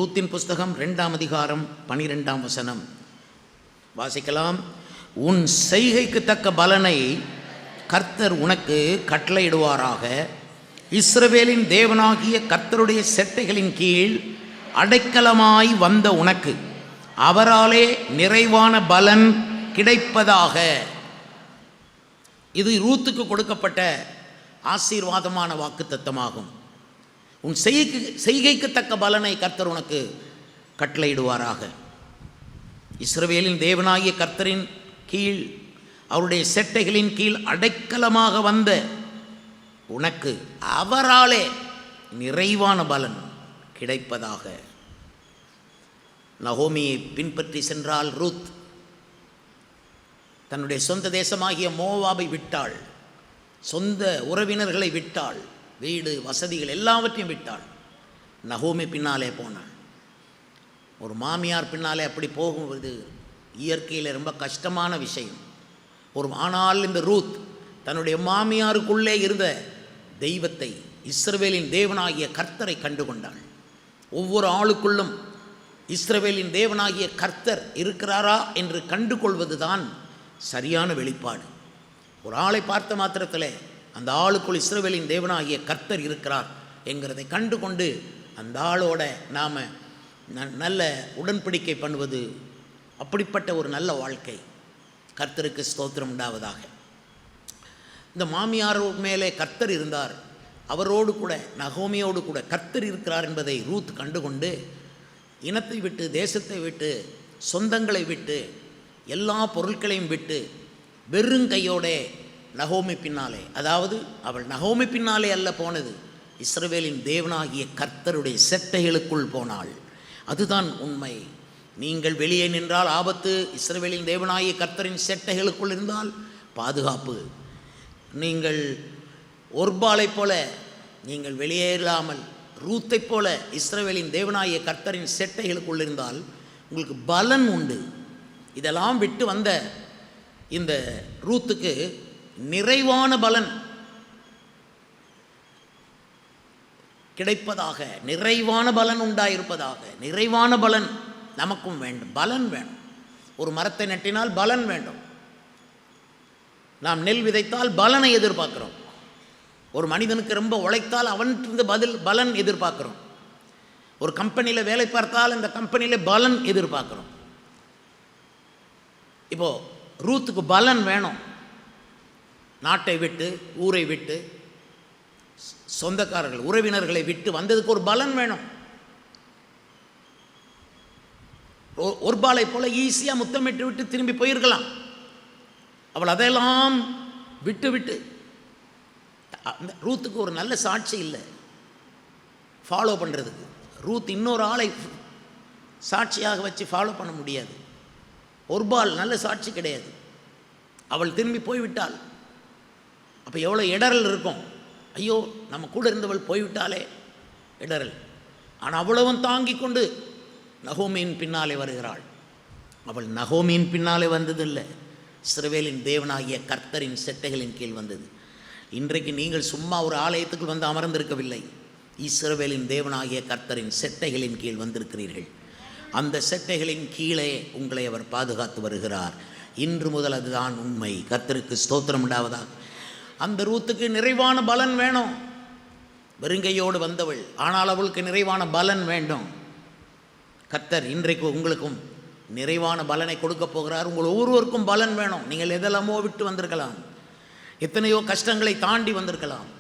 ரூத்தின் புஸ்தகம் 2ஆம் அதிகாரம் 12ஆம் வசனம் வாசிக்கலாம். உன் செய்கைக்கு தக்க பலனை கர்த்தர் உனக்கு கட்டளையிடுவாராக. இஸ்ரவேலின் தேவனாகிய கர்த்தருடைய செட்டைகளின் கீழ் அடைக்கலமாய் வந்த உனக்கு அவராலே நிறைவான பலன் கிடைப்பதாக. இது ரூத்துக்கு கொடுக்கப்பட்ட ஆசீர்வாதமான வாக்குத்தத்தமாகும். உன் செய்கைக்கு தக்க பலனை கர்த்தர் உனக்கு கட்டளையிடுவாராக. இஸ்ரவேலின் தேவனாகிய கர்த்தரின் கீழ் அவருடைய செட்டைகளின் கீழ் அடைக்கலமாக வந்த உனக்கு அவராலே நிறைவான பலன் கிடைப்பதாக. நகோமியை பின்பற்றி சென்றால் ரூத் தன்னுடைய சொந்த தேசமாகிய மோவாபை விட்டாள், சொந்த உறவினர்களை விட்டாள், வீடு வசதிகள் எல்லாவற்றையும் விட்டாள். நகோமி பின்னாலே போனாள். ஒரு மாமியார் பின்னாலே அப்படி போகும்போது இயற்கையில் ரொம்ப கஷ்டமான விஷயம். ஆனால் இந்த ரூத் தன்னுடைய மாமியாருக்குள்ளே இருந்த தெய்வத்தை, இஸ்ரவேலின் தேவனாகிய கர்த்தரை கண்டு கொண்டாள். ஒவ்வொரு ஆளுக்குள்ளும் இஸ்ரவேலின் தேவனாகிய கர்த்தர் இருக்கிறாரா என்று கண்டு கொள்வது தான் சரியான வெளிப்பாடு. ஒரு ஆளை பார்த்த மாத்திரத்தில் அந்த ஆளுக்குள் இஸ்ரவேலின் தேவனாகிய கர்த்தர் இருக்கிறார் என்கிறதை கண்டு கொண்டு அந்த ஆளோட நாம் நல்ல உடன்படிக்கை பண்ணுவது, அப்படிப்பட்ட ஒரு நல்ல வாழ்க்கை. கர்த்தருக்கு ஸ்தோத்திரம் உண்டாவதாக. இந்த மாமியார் மேலே கர்த்தர் இருந்தார், அவரோடு கூட நகோமியோடு கூட கர்த்தர் இருக்கிறார் என்பதை ரூத் கண்டுகொண்டு இனத்தை விட்டு, தேசத்தை விட்டு, சொந்தங்களை விட்டு, எல்லா பொருட்களையும் விட்டு வெறுங்கையோடே நகோமி பின்னாலே, அதாவது அவள் நகோமி பின்னாலே அல்ல போனது, இஸ்ரவேலின் தேவனாகிய கர்த்தருடைய செட்டைகளுக்குள் போனாள். அதுதான் உண்மை. நீங்கள் வெளியே நின்றால் ஆபத்து, இஸ்ரவேலின் தேவனாகிய கர்த்தரின் செட்டைகளுக்குள் இருந்தால் பாதுகாப்பு. நீங்கள் ஒர்பாலை போல நீங்கள் வெளியேறாமல் ரூத்தை போல இஸ்ரவேலின் தேவனாகிய கர்த்தரின் செட்டைகளுக்குள் இருந்தால் உங்களுக்கு பலன் உண்டு. இதெல்லாம் விட்டு வந்த இந்த ரூத்துக்கு நிறைவான பலன் கிடைப்பதாக, நிறைவான பலன் உண்டாயிருப்பதாக. நிறைவான பலன் நமக்கும் வேண்டும். பலன் வேணும். ஒரு மரத்தை நட்டினால் பலன் வேண்டும். நாம் நெல் விதைத்தால் பலனை எதிர்பார்க்கிறோம். ஒரு மனிதனுக்கு ரொம்ப உழைத்தால் அவன்கிட்ட பலன் எதிர்பார்க்கிறோம். ஒரு கம்பெனியில் வேலை பார்த்தால் இந்த கம்பெனியில் பலன் எதிர்பார்க்கிறோம். இப்போது ரூத்துக்கு பலன் வேணும். நாட்டை விட்டு, ஊரை விட்டு, சொந்தக்காரர்கள் உறவினர்களை விட்டு வந்ததுக்கு ஒரு பலன் வேணும். ஒர்பாலை போல ஈஸியாக முத்தமிட்டு விட்டு திரும்பி போயிருக்கலாம். அவள் அதையெல்லாம் விட்டு விட்டு, அந்த ரூத்துக்கு ஒரு நல்ல சாட்சி இல்லை ஃபாலோ பண்ணுறதுக்கு. ரூத் இன்னொரு ஆளை சாட்சியாக வச்சு ஃபாலோ பண்ண முடியாது. ஒர்பால் நல்ல சாட்சி கிடையாது. அவள் திரும்பி போய்விட்டாள். அப்போ எவ்வளோ இடரல் இருக்கும். ஐயோ, நம்ம கூட இருந்தவள் போய்விட்டாலே இடரல். ஆனால் அவ்வளவும் தாங்கி கொண்டு நகோமியின் பின்னாலே வருகிறாள். அவள் நகோமியின் பின்னாலே வந்ததில்லை, இஸ்ரவேலின் தேவனாகிய கர்த்தரின் செட்டைகளின் கீழ் வந்தது. இன்றைக்கு நீங்கள் சும்மா ஒரு ஆலயத்துக்குள் வந்து அமர்ந்திருக்கவில்லை, இஸ்ரவேலின் தேவனாகிய கர்த்தரின் செட்டைகளின் கீழ் வந்திருக்கிறீர்கள். அந்த செட்டைகளின் கீழே உங்களை அவர் பாதுகாத்து வருகிறார். இன்று முதல் அதுதான் உண்மை. கர்த்தருக்கு ஸ்தோத்திரம் உண்டாவதாக. அந்த ரூத்துக்கு நிறைவான பலன் வேணும். வெறுங்கையோடு வந்தவள், ஆனால் அவளுக்கு நிறைவான பலன் வேண்டும். கர்த்தர் இன்றைக்கு உங்களுக்கும் நிறைவான பலனை கொடுக்க போகிறார். உங்கள் ஒவ்வொருவருக்கும் பலன் வேணும். நீங்கள் எதெல்லாமோ விட்டு வந்திருக்கலாம், எத்தனையோ கஷ்டங்களை தாண்டி வந்திருக்கலாம்,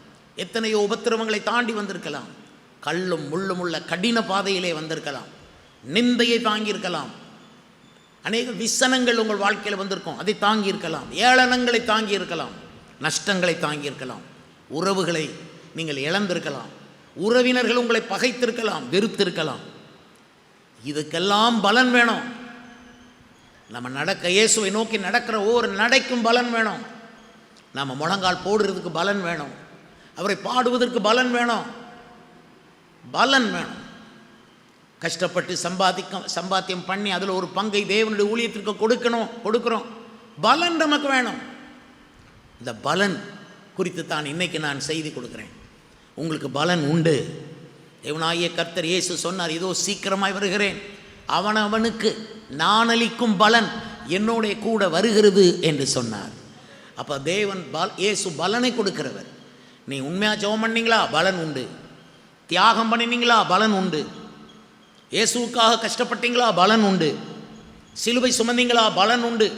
எத்தனையோ உபத்திரவங்களை தாண்டி வந்திருக்கலாம், கல்லும் முள்ளும் உள்ள கடின பாதையிலே வந்திருக்கலாம், நிந்தையை தாங்கியிருக்கலாம், அநேக விசனங்கள் உங்கள் வாழ்க்கையில் வந்திருக்கும், அதை தாங்கியிருக்கலாம், ஏளனங்களை தாங்கியிருக்கலாம், நஷ்டங்களை தாங்கியிருக்கலாம், உறவுகளை நீங்கள் இழந்திருக்கலாம், உறவினர்கள் உங்களை பகைத்திருக்கலாம், வெறுத்திருக்கலாம். இதுக்கெல்லாம் பலன் வேணும். நம்ம இயேசுவை நோக்கி நடக்கிற ஒவ்வொரு நடைக்கும் பலன் வேணும். நாம் முழங்கால் போடுறதுக்கு பலன் வேணும். அவரை பாடுவதற்கு பலன் வேணும். பலன் வேணும். கஷ்டப்பட்டு சம்பாத்தியம் பண்ணி அதில் ஒரு பங்கை தேவனுடைய ஊழியத்திற்கு கொடுக்கிறோம். பலன் நமக்கு வேணும். இந்த பலன் குறித்து தான் இன்றைக்கி நான் செய்தி கொடுக்குறேன். உங்களுக்கு பலன் உண்டு. தேவனாகிய கர்த்தர் இயேசு சொன்னார், இதோ சீக்கிரமாய் வருகிறேன், அவனவனுக்கு நான் அளிக்கும் பலன் என்னோட கூட வருகிறது என்று சொன்னார். அப்போ தேவன் இயேசு பலனை கொடுக்கிறவர். நீ உண்மையாக ஜெபம் பண்ணீங்களா, பலன் உண்டு. தியாகம் பண்ணினீங்களா, பலன் உண்டு. இயேசுவுக்காக கஷ்டப்பட்டீங்களா, பலன் உண்டு. சிலுவை சுமந்தீங்களா, பலன் உண்டு.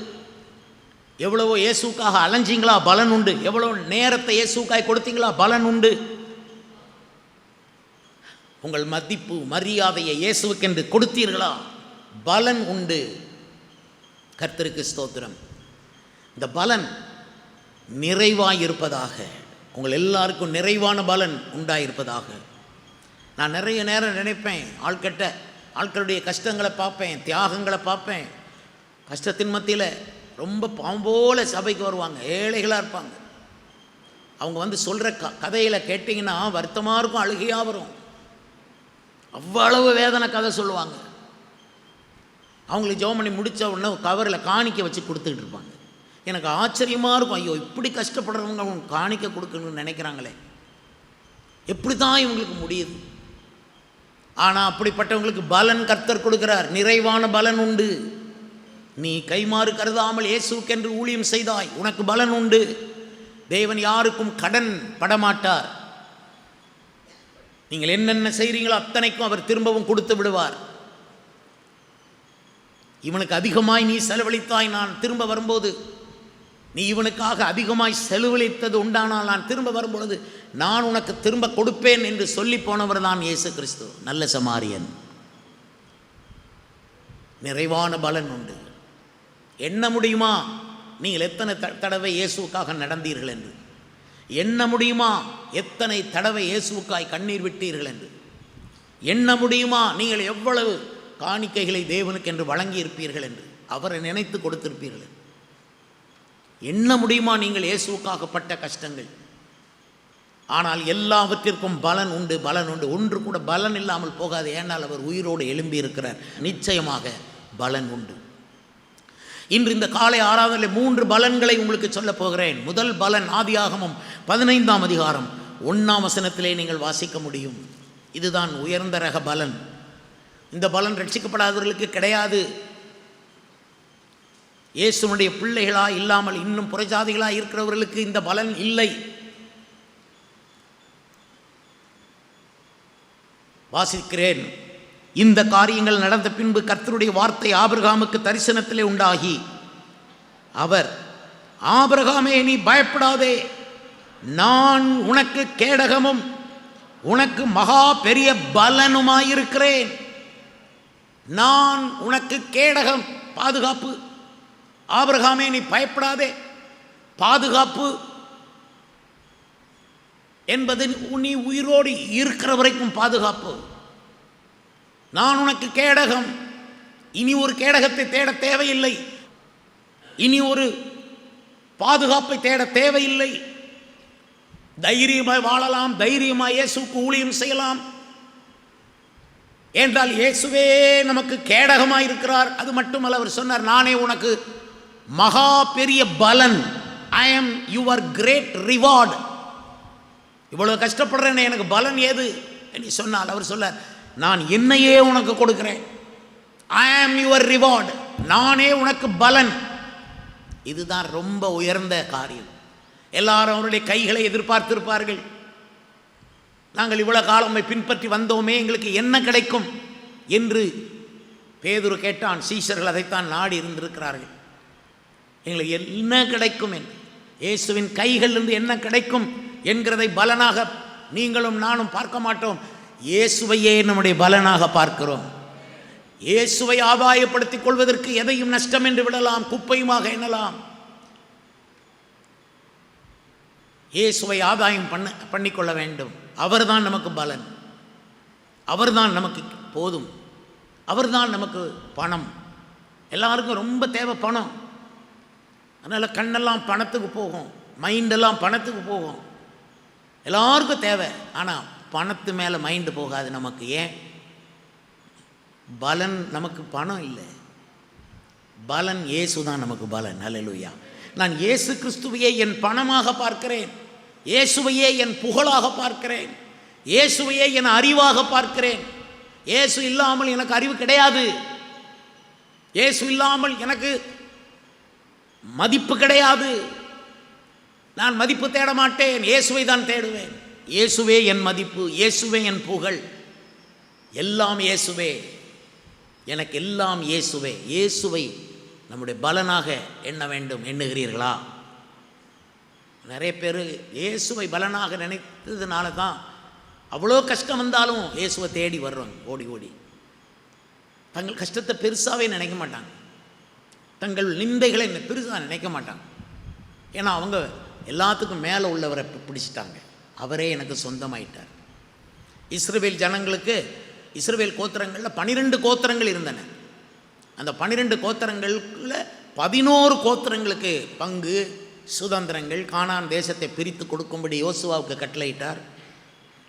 எவ்வளவோ இயேசுக்காக அலைஞ்சிங்களா, பலன் உண்டு. எவ்வளோ நேரத்தை இயேசுக்காக கொடுத்தீங்களா, பலன் உண்டு. உங்கள் மதிப்பு மரியாதையை இயேசுவுக்கென்று கொடுத்தீர்களா, பலன் உண்டு. கர்த்தருக்கு ஸ்தோத்திரம். இந்த பலன் நிறைவாயிருப்பதாக, உங்கள் எல்லாருக்கும் நிறைவான பலன் உண்டாயிருப்பதாக. நான் நிறைய நேரம் நினைப்பேன், ஆட்களுடைய கஷ்டங்களை பார்ப்பேன், தியாகங்களை பார்ப்பேன். கஷ்டத்தின் மத்தியில் ரொம்ப பாம்போல சபைக்கு வருவாங்க, ஏழைகளாக இருப்பாங்க. அவங்க வந்து சொல்கிற கதையில் கேட்டிங்கன்னா வருத்தமாக இருக்கும், அழுகையாக வரும். அவ்வளவு வேதனை கதை சொல்லுவாங்க. அவங்களுக்கு ஜெபம் பண்ணி முடித்த உடனே கவரில் காணிக்க வச்சு கொடுத்துக்கிட்டு இருப்பாங்க. எனக்கு ஆச்சரியமாக இருக்கும், ஐயோ இப்படி கஷ்டப்படுறவங்க அவங்க காணிக்க கொடுக்கணும்னு நினைக்கிறாங்களே, எப்படி தான் இவங்களுக்கு முடியுது? ஆனால் அப்படிப்பட்டவங்களுக்கு பலன் கர்த்தர் கொடுக்கிறார், நிறைவான பலன் உண்டு. நீ கைமாறு கருதாமல் இயேசுக்கென்று ஊழியம் செய்தாய், உனக்கு பலன் உண்டு. தேவன் யாருக்கும் கடன் படமாட்டார். நீங்கள் என்னென்ன செய்கிறீங்களோ அத்தனைக்கும் அவர் திரும்பவும் கொடுத்து விடுவார். இவனுக்கு அதிகமாய் நீ செலவழித்தாய், நான் திரும்ப வரும்போது நீ இவனுக்காக அதிகமாய் செலவழித்தது உண்டானால் நான் திரும்ப வரும்பொழுது நான் உனக்கு திரும்ப கொடுப்பேன் என்று சொல்லி போனவர் தான் இயேசு கிறிஸ்து, நல்ல சமாரியன். நிறைவான பலன் உண்டு. எண்ண முடியுமா நீங்கள் எத்தனை தடவை இயேசுக்காக நடந்தீர்கள் என்று? எண்ண முடியுமா எத்தனை தடவை இயேசுக்காய் கண்ணீர் விட்டீர்கள் என்று? எண்ண முடியுமா நீங்கள் எவ்வளவு காணிக்கைகளை தேவனுக்கு என்று வழங்கி இருப்பீர்கள் என்று, அவரை நினைத்து கொடுத்திருப்பீர்கள்? எண்ண முடியுமா நீங்கள் இயேசுக்காகப்பட்ட கஷ்டங்கள்? ஆனால் எல்லாவற்றிற்கும் பலன் உண்டு, பலன் உண்டு. ஒன்று கூட பலன் இல்லாமல் போகாது. ஏனால் அவர் உயிரோடு எழும்பி இருக்கிறார். நிச்சயமாக பலன் உண்டு. இன்று இந்த காலை ஆராதனையில் 3 பலன்களை உங்களுக்கு சொல்ல போகிறேன். முதல் பலன் ஆதியாகமம் 15ஆம் அதிகாரம் 1ஆம் வசனத்திலே நீங்கள் வாசிக்க முடியும். இதுதான் உயர்ந்த ரக பலன். இந்த பலன் ரட்சிக்கப்படாதவர்களுக்கு கிடையாது. இயேசுனுடைய பிள்ளைகளாக இல்லாமல் இன்னும் புறஜாதிகளாக இருக்கிறவர்களுக்கு இந்த பலன் இல்லை. வாசிக்கிறேன். இந்த காரியங்கள் நடந்த பின்பு கர்த்தருடைய வார்த்தை ஆபிரகாமுக்கு தரிசனத்திலே உண்டாகி, அவர், ஆபிரகாமே நீ பயப்படாதே, நான் உனக்கு கேடகமும் உனக்கு மகா பெரிய பலனுமாயிருக்கிறேன். நான் உனக்கு கேடகம், பாதுகாப்பு. ஆபிரகாமே நீ பயப்படாதே. பாதுகாப்பு என்பது நீ உயிரோடு இருக்கிற வரைக்கும் பாதுகாப்பு. நான் உனக்கு கேடகம். இனி ஒரு கேடகத்தை தேட தேவையில்லை. இனி ஒரு பாதுகாப்பை தேட தேவையில்லை. தைரியமாய் வாழலாம், தைரியமாய் இயேசுக்கு ஊழியம் செய்யலாம். என்றால் இயேசுவே நமக்கு கேடகமாய் இருக்கிறார். அது மட்டுமல்ல, அவர் சொன்னார், நானே உனக்கு மகா பெரிய பலன். ஐ ஆம் யுவர் கிரேட் ரிவார்டு. இவ்வளவு கஷ்டப்படுறேன்னு எனக்கு பலன் ஏது என்று சொன்னால் அவர் சொன்னார், நான் என்னையே உனக்கு கொடுக்கிறேன். ஐ ஆம் யுவர் ரிவார்டு. நானே உனக்கு பலன். இதுதான் ரொம்ப உயர்ந்த காரியம். எல்லாரும் அவருடைய கைகளை எதிர்பார்த்திருப்பார்கள். நாங்கள் இவ்வளவு காலம் பின்பற்றி வந்தோமே, எங்களுக்கு என்ன கிடைக்கும் என்று பேதுரு கேட்டான். சீஷர்கள் அதைத்தான் நாடி இருந்திருக்கிறார்கள். எங்களுக்கு என்ன கிடைக்கும் என்று, இயேசுவின் கைகளிலிருந்து என்ன கிடைக்கும் என்கிறதை பலனாக நீங்களும் நானும் பார்க்க மாட்டோம். இயேசுவையே நம்முடைய பலனாக பார்க்கிறோம். இயேசுவை ஆதாயப்படுத்திக் கொள்வதற்கு எதையும் நஷ்டம் என்று விடலாம், குப்பையுமாக எண்ணலாம். இயேசுவை ஆதாயம் பண்ணிக்கொள்ள வேண்டும். அவர்தான் நமக்கு பலன். அவர்தான் நமக்கு போதும். அவர்தான் நமக்கு பணம். எல்லாருக்கும் ரொம்ப தேவை பணம். அதனால் கண்ணெல்லாம் பணத்துக்கு போகும், மைண்டெல்லாம் பணத்துக்கு போகும். எல்லாருக்கும் தேவை. ஆனால் பணத்து மேலே மைண்டு போகாது நமக்கு. ஏன்? பலன் நமக்கு பணம் இல்லை. பலன் இயேசு தான் நமக்கு பலன். அல்லேலூயா. நான் இயேசு கிறிஸ்துவையே என் பணமாக பார்க்கிறேன். இயேசுவையே என் புகழாக பார்க்கிறேன். இயேசுவையே என அறிவாக பார்க்கிறேன். இயேசு இல்லாமல் எனக்கு அறிவு கிடையாது. இயேசு இல்லாமல் எனக்கு மதிப்பு கிடையாது. நான் மதிப்பு தேட மாட்டேன், இயேசுவை தான் தேடுவேன். இயேசுவே என் மதிப்பு, இயேசுவே என் புகழ், எல்லாம் இயேசுவே, எனக்கு எல்லாம் இயேசுவே. இயேசுவை நம்முடைய பலனாக எண்ண வேண்டும். எண்ணுகிறீர்களா? நிறைய பேர் இயேசுவை பலனாக நினைத்ததுனால தான் அவ்வளோ கஷ்டம் வந்தாலும் இயேசுவை தேடி வர்றோம். ஓடி ஓடி தங்கள் கஷ்டத்தை பெருசாகவே நினைக்க மாட்டாங்க. தங்கள் நிந்தைகளை பெருசாக நினைக்க மாட்டாங்க. ஏன்னா அவங்க எல்லாத்துக்கும் மேலே உள்ளவரை பிடிச்சிட்டாங்க. அவரே எனக்கு சொந்தமாயிட்டார். இஸ்ரவேல் ஜனங்களுக்கு, இஸ்ரவேல் கோத்திரங்களில் 12 கோத்திரங்கள் இருந்தன. அந்த 12 கோத்திரங்களில் 11 கோத்திரங்களுக்கு பங்கு, சுதந்திரங்கள், கானான் தேசத்தை பிரித்து கொடுக்கும்படி யோசுவாவுக்கு கட்டளையிட்டார்.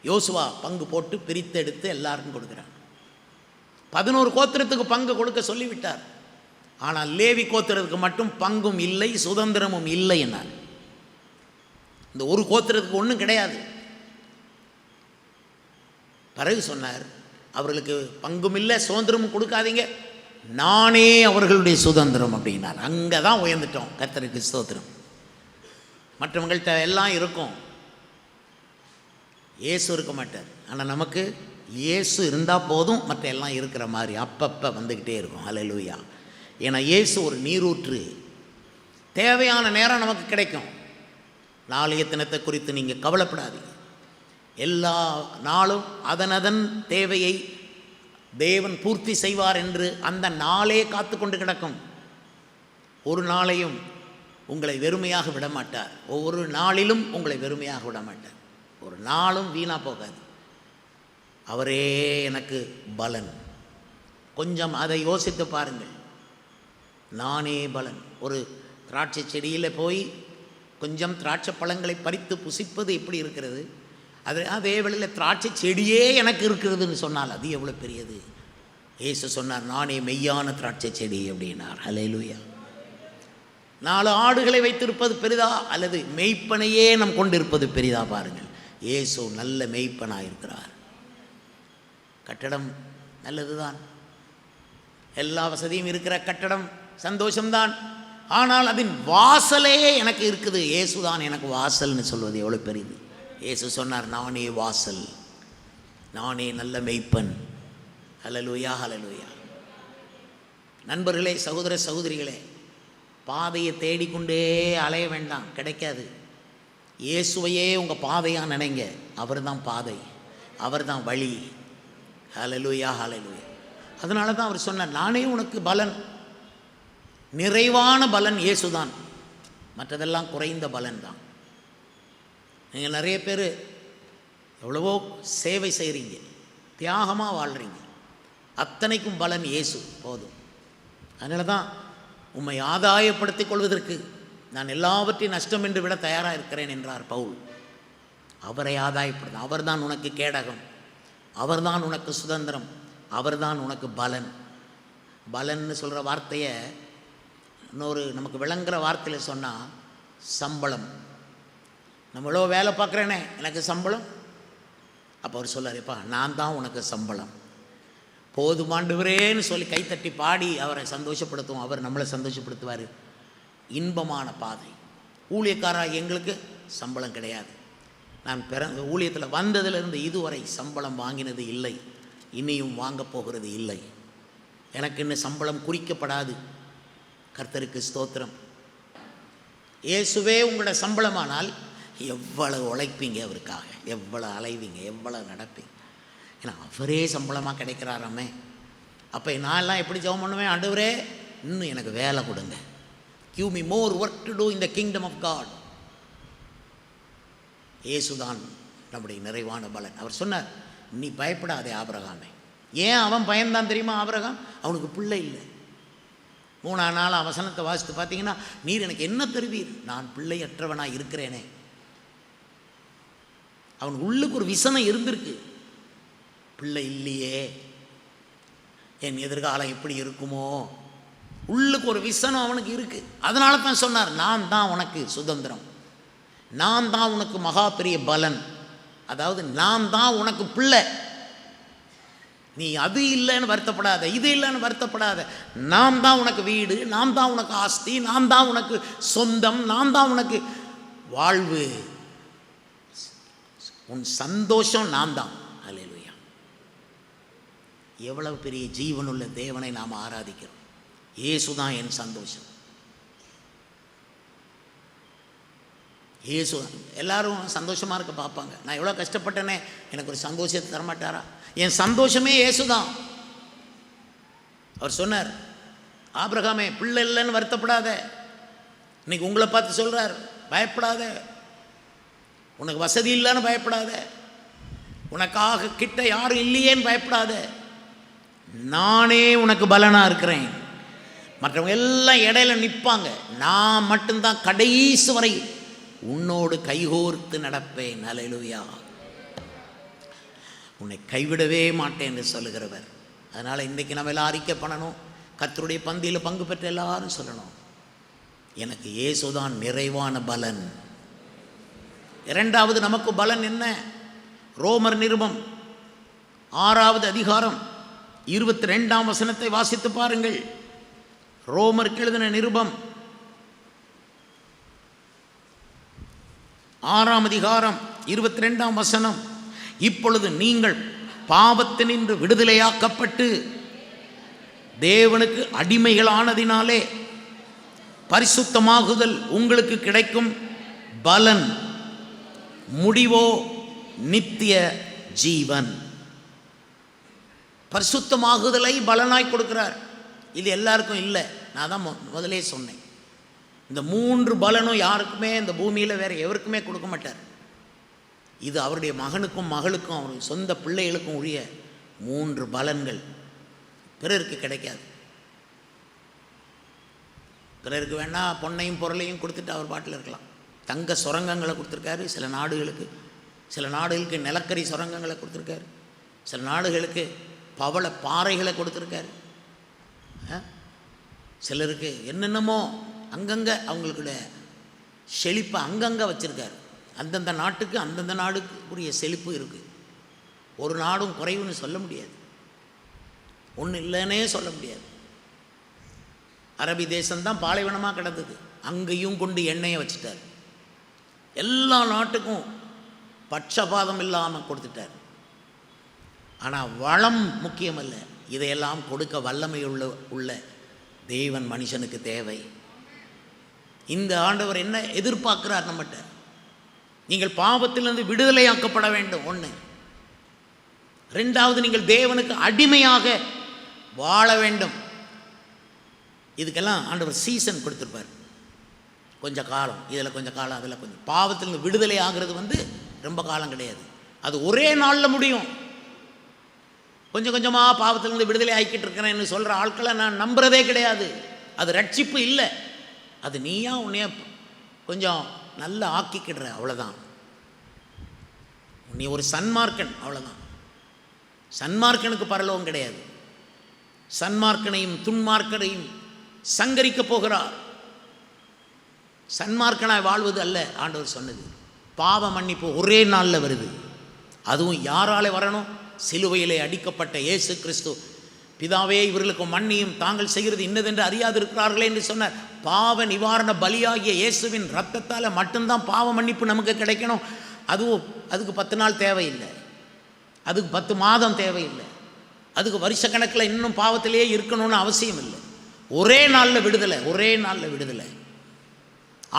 யோசுவா பங்கு போட்டு பிரித்து எடுத்து எல்லாருக்கும் கொடுக்குறார். 11 கோத்திரத்துக்கு பங்கு கொடுக்க சொல்லிவிட்டார். ஆனால் லேவி கோத்திரத்துக்கு மட்டும் பங்கும் இல்லை, சுதந்திரமும் இல்லை என்னார். இந்த ஒரு கோத்திரத்துக்கு ஒன்றும் கிடையாது. பிறகு சொன்னார், அவர்களுக்கு பங்கும் இல்லை, சுதந்திரமும் கொடுக்காதீங்க, நானே அவர்களுடைய சுதந்திரம் அப்படின்னார். அங்கே தான் உயர்ந்துட்டோம். கர்த்தருக்கு ஸ்தோத்திரம். மற்றவங்கள்ட்ட எல்லாம் இருக்கும், இயேசு இருக்க மாட்டார். ஆனால் நமக்கு இயேசு இருந்தால் போதும், மற்ற எல்லாம் இருக்கிற மாதிரி அப்பப்போ வந்துக்கிட்டே இருக்கும். ஹல்லேலூயா. ஏன்னா இயேசு ஒரு நீரூற்று. தேவையான நேரம் நமக்கு கிடைக்கும். நாளைய தினத்தை குறித்து நீங்கள் கவலைப்படாதீங்க. எல்லா நாளும் அதனதன் தேவையை தேவன் பூர்த்தி செய்வார் என்று அந்த நாளே காத்து கொண்டு கிடக்கும். ஒரு நாளையும் உங்களை வெறுமையாக விடமாட்டார். ஒவ்வொரு நாளிலும் உங்களை வெறுமையாக விடமாட்டார். ஒரு நாளும் வீணாக போகாது. அவரே எனக்கு பலன். கொஞ்சம் அதை யோசித்து பாருங்கள். நானே பலன். ஒரு திராட்சை செடியில் போய் கொஞ்சம் திராட்சை பழங்களை பறித்து புசிப்பது எப்படி இருக்கிறது? அதே வேளையில் திராட்சை செடியே எனக்கு இருக்கிறதுன்னு சொன்னால் அது எவ்வளோ பெரியது. இயேசு சொன்னார், நானே மெய்யான திராட்சை செடி அப்படின்னார். ஹல்லேலூயா. 4 ஆடுகளை வைத்திருப்பது பெரிதா அல்லது மெய்ப்பனையே நம் கொண்டிருப்பது பெரிதா? பாருங்கள், இயேசு நல்ல மெய்ப்பனாக இருக்கிறார். கட்டடம் நல்லது தான், எல்லா வசதியும் இருக்கிற கட்டடம் சந்தோஷம்தான். ஆனால் அதன் வாசலே எனக்கு இருக்குது. இயேசு தான் எனக்கு வாசல்னு சொல்வது எவ்வளோ பெரியது. இயேசு சொன்னார், நானே வாசல், நானே நல்ல மெய்ப்பன். ஹல்லேலூயா, ஹல்லேலூயா. நண்பர்களே, சகோதர சகோதரிகளே, பாதையை தேடிக்கொண்டே அலைய வேண்டாம், கிடைக்காது. இயேசுவையே உங்கள் பாதையாக நினைங்க. அவர் தான் பாதை, அவர் தான் வழி. ஹல்லேலூயா, ஹல்லேலூயா. அதனால தான் அவர் சொன்னார், நானே உனக்கு பலன். நிறைவான பலன் இயேசு தான், மற்றதெல்லாம் குறைந்த பலன் தான். நீங்கள் நிறைய பேர் எவ்வளவோ சேவை செய்கிறீங்க, தியாகமாக வாழ்கிறீங்க, அத்தனைக்கும் பலன் இயேசு போதும். அதனால தான் உம்மை ஆதாயப்படுத்திக் கொள்வதற்கு நான் எல்லாவற்றையும் நஷ்டம் என்று விட தயாராக இருக்கிறேன் என்றார் பவுல். அவரை ஆதாயப்படுத்த. அவர்தான் உனக்கு கேடகம், அவர்தான் உனக்கு சுதந்திரம், அவர்தான் உனக்கு பலன். பலன்னு சொல்கிற வார்த்தையை இன்னொரு நமக்கு விளங்குற வார்த்தையில் சொன்னால் சம்பளம். நம்மளோ வேலை பார்க்குறேனே, எனக்கு சம்பளம். அப்போ அவர் சொல்லாருப்பா, நான் தான் உனக்கு சம்பளம், போதுமாண்டவரேன்னு சொல்லி கைத்தட்டி பாடி அவரை சந்தோஷப்படுத்துவோம். அவர் நம்மளை சந்தோஷப்படுத்துவார். இன்பமான பாதை. ஊழியக்காரராக எங்களுக்கு சம்பளம் கிடையாது. நான் ஊழியத்தில் வந்ததிலிருந்து இதுவரை சம்பளம் வாங்கினது இல்லை, இனியும் வாங்க போகிறது இல்லை. எனக்கு இன்னும் சம்பளம் குறிக்கப்படாது. கர்த்தருக்கு ஸ்தோத்திரம். இயேசுவே உங்களோட சம்பளமானால் எவ்வளவு உழைப்பீங்க அவருக்காக, எவ்வளோ அலைவீங்க, எவ்வளோ நடப்பீங்க. ஏன்னா அவரே சம்பளமாக கிடைக்கிறாராமே. அப்போ நான்லாம் எப்படி ஜெபம் பண்ணுவேன்? ஆண்டவரே, இன்னும் எனக்கு வேலை கொடுங்க. give me more work to do in the kingdom of God. இயேசுதான் நம்முடைய நிறைவான பலன். அவர் சொன்னார், நீ பயப்படாதே ஆபிரகாமே. ஏன் அவன் பயந்தான் தெரியுமா? ஆபிரகாம், அவனுக்கு பிள்ளை இல்லை. 3ஆம் நாள் வசனத்தை வாசித்து பார்த்தீங்கன்னா, நீர் எனக்கு என்ன தருவீர், நான் பிள்ளையற்றவனாக இருக்கிறேனே. அவன் உள்ளுக்கு ஒரு விசனம் இருந்திருக்கு, பிள்ளை இல்லையே, என் எதிர்காலம் எப்படி இருக்குமோ, உள்ளுக்கு ஒரு விசனம் அவனுக்கு இருக்கு. அதனால தான் சொன்னார், நான் தான் உனக்கு சுதந்திரம், நான் தான் உனக்கு மகா பெரிய பலன். அதாவது நாம் தான் உனக்கு பிள்ளை, நீ அது இல்லைன்னு வருத்தப்படாத, இது இல்லைன்னு வருத்தப்படாத. நாம் தான் உனக்கு வீடு, நாம் தான் உனக்கு ஆஸ்தி, நாம் தான் உனக்கு சொந்தம், நாம் தான் உனக்கு வாழ்வு, உன் சந்தோஷம் நாம் தான். அல்லேலூயா! எவ்வளவு பெரிய ஜீவனுள்ள தேவனை நாம் ஆராதிக்கிறோம். இயேசுதான் என் சந்தோஷம். இயேசு. எல்லாரும் சந்தோஷமாக இருக்க பார்ப்பாங்க. நான் எவ்வளோ கஷ்டப்பட்டேனே, எனக்கு ஒரு சந்தோஷத்தை தரமாட்டாரா? என் சந்தோஷமே இயேசு தான். அவர் சொன்னார், ஆபிரகாமே பிள்ளை இல்லைன்னு வருத்தப்படாத. இன்னைக்கு உங்களை பார்த்து சொல்கிறார், பயப்படாத. உனக்கு வசதி இல்லைன்னு பயப்படாத, உனக்காக கிட்ட யாரும் இல்லையேன்னு பயப்படாத. நானே உனக்கு பலனாக இருக்கிறேன். மற்றவங்க எல்லாம் இடையில நிற்பாங்க, நான் மட்டும்தான் கடைசி வரை உன்னோடு கைகோர்த்து நடப்பேன். அல்லேலூயா! உன்னை கைவிடவே மாட்டேன் என்று சொல்லுகிறவர். அதனால் இன்றைக்கி நம்ம எல்லாம் அறிக்கை பண்ணணும். கர்த்தருடைய பந்தியில் பங்கு பெற்ற எல்லாரும் சொல்லணும், எனக்கு இயேசுதான் நிறைவான பலன். இரண்டாவது நமக்கு பலன் என்ன? ரோமர் நிருபம் 6வது அதிகாரம் 22ஆம் வசனத்தை வாசித்து பாருங்கள். ரோமருக்கு எழுதின நிருபம் 6ஆம் அதிகாரம் 22ஆம் வசனம். இப்பொழுது நீங்கள் பாவத்தினின்று விடுதலையாக்கப்பட்டு தேவனுக்கு அடிமைகளானதினாலே பரிசுத்தமாகுதல் உங்களுக்கு கிடைக்கும் பலன், முடிவோ நித்திய ஜீவன். பரிசுத்தமாகுதலை பலனாய் கொடுக்கிறார். இது எல்லாருக்கும் இல்லை. நான் தான் முதலே சொன்னேன், இந்த 3 பலனும் யாருக்குமே இந்த பூமியில் வேறு எவருக்குமே கொடுக்க மாட்டார். இது அவருடைய மகனுக்கும் மகளுக்கும் அவருடைய சொந்த பிள்ளைகளுக்கும் உரிய 3 பலன்கள். பிறருக்கு கிடைக்காது. பிறருக்கு வேணால் பொன்னையும் பொருளையும் கொடுத்துட்டு அவர் பாட்டில் இருக்கலாம். தங்க சுரங்கங்களை கொடுத்துருக்காரு சில நாடுகளுக்கு. சில நாடுகளுக்கு நிலக்கரி சுரங்கங்களை கொடுத்துருக்காரு. சில நாடுகளுக்கு பவள பாறைகளை கொடுத்துருக்காரு. சிலருக்கு என்னென்னமோ அங்கங்கே அவங்களுடைய செழிப்பை அங்கங்கே வச்சுருக்காரு. அந்தந்த நாட்டுக்கு அந்தந்த நாடுக்குரிய செழிப்பு இருக்குது. ஒரு நாடும் குறைவுன்னு சொல்ல முடியாது, ஒன்றும் இல்லைன்னே சொல்ல முடியாது. அரபி தேசம்தான் பாலைவனமாக கிடந்தது, அங்கேயும் கொண்டு எண்ணெயை வச்சுட்டார். எல்லா நாட்டுக்கும் பட்சபாதம் இல்லாமல் கொடுத்துட்டார். ஆனால் வளம் முக்கியமல்ல, இதையெல்லாம் கொடுக்க வல்லமை உள்ள தேவன் மனுஷனுக்கு தேவை. இந்த ஆண்டவர் என்ன எதிர்பார்க்கிறார் நம்மகிட்ட? நீங்கள் பாவத்திலிருந்து விடுதலையாக்கப்பட வேண்டும். 1. 2வது, நீங்கள் தேவனுக்கு அடிமையாக வாழ வேண்டும். இதுக்கெல்லாம் ஆண்டவர் சீசன் கொடுத்துருப்பார். கொஞ்சம் காலம், இதில் கொஞ்சம் காலம், அதில் கொஞ்சம். பாவத்திலிருந்து விடுதலை ஆகிறது ரொம்ப காலம் கிடையாது. அது ஒரே நாளில் முடியும். கொஞ்சம் கொஞ்சமாக பாவத்திலிருந்து விடுதலை ஆக்கிட்டு இருக்கிறேன்னு சொல்கிற ஆட்களை நான் நம்புறதே கிடையாது. அது ரட்சிப்பு இல்லை. அது நீயா உன்னைய கொஞ்சம் நல்லா ஆக்கிக்கிடுற, அவ்வளோதான். நீ ஒரு சன்மார்க்கன், அவ்வளோதான். சன்மார்க்கனுக்கு பரலோகம் கிடையாது. சன்மார்க்கனையும் துன்மார்க்கனையும் சங்கரிக்க போகிறார். சன்மார்க்கனாய் வாழ்வது அல்ல ஆண்டவர் சொன்னது. பாவ மன்னிப்பு ஒரே நாளில் வருது. அதுவும் யாராலே வரணும்? சிலுவையிலே அடிக்கப்பட்ட இயேசு கிறிஸ்து. பிதாவே, இவர்களுக்கு மன்னியும், தாங்கள் செய்கிறது இன்னதென்று அறியாது இருக்கிறார்களே என்று சொன்னார். பாவ நிவாரண பலியாகிய இயேசுவின் ரத்தத்தால் மட்டும்தான் பாவ மன்னிப்பு நமக்கு கிடைக்கணும். அதுக்கு 10 நாள் தேவையில்லை, அதுக்கு 10 மாதம் தேவையில்லை, அதுக்கு வருஷக்கணக்கில் இன்னும் பாவத்திலேயே இருக்கணும்னு அவசியம் இல்லை. ஒரே நாளில் விடுதலை, ஒரே நாளில் விடுதலை.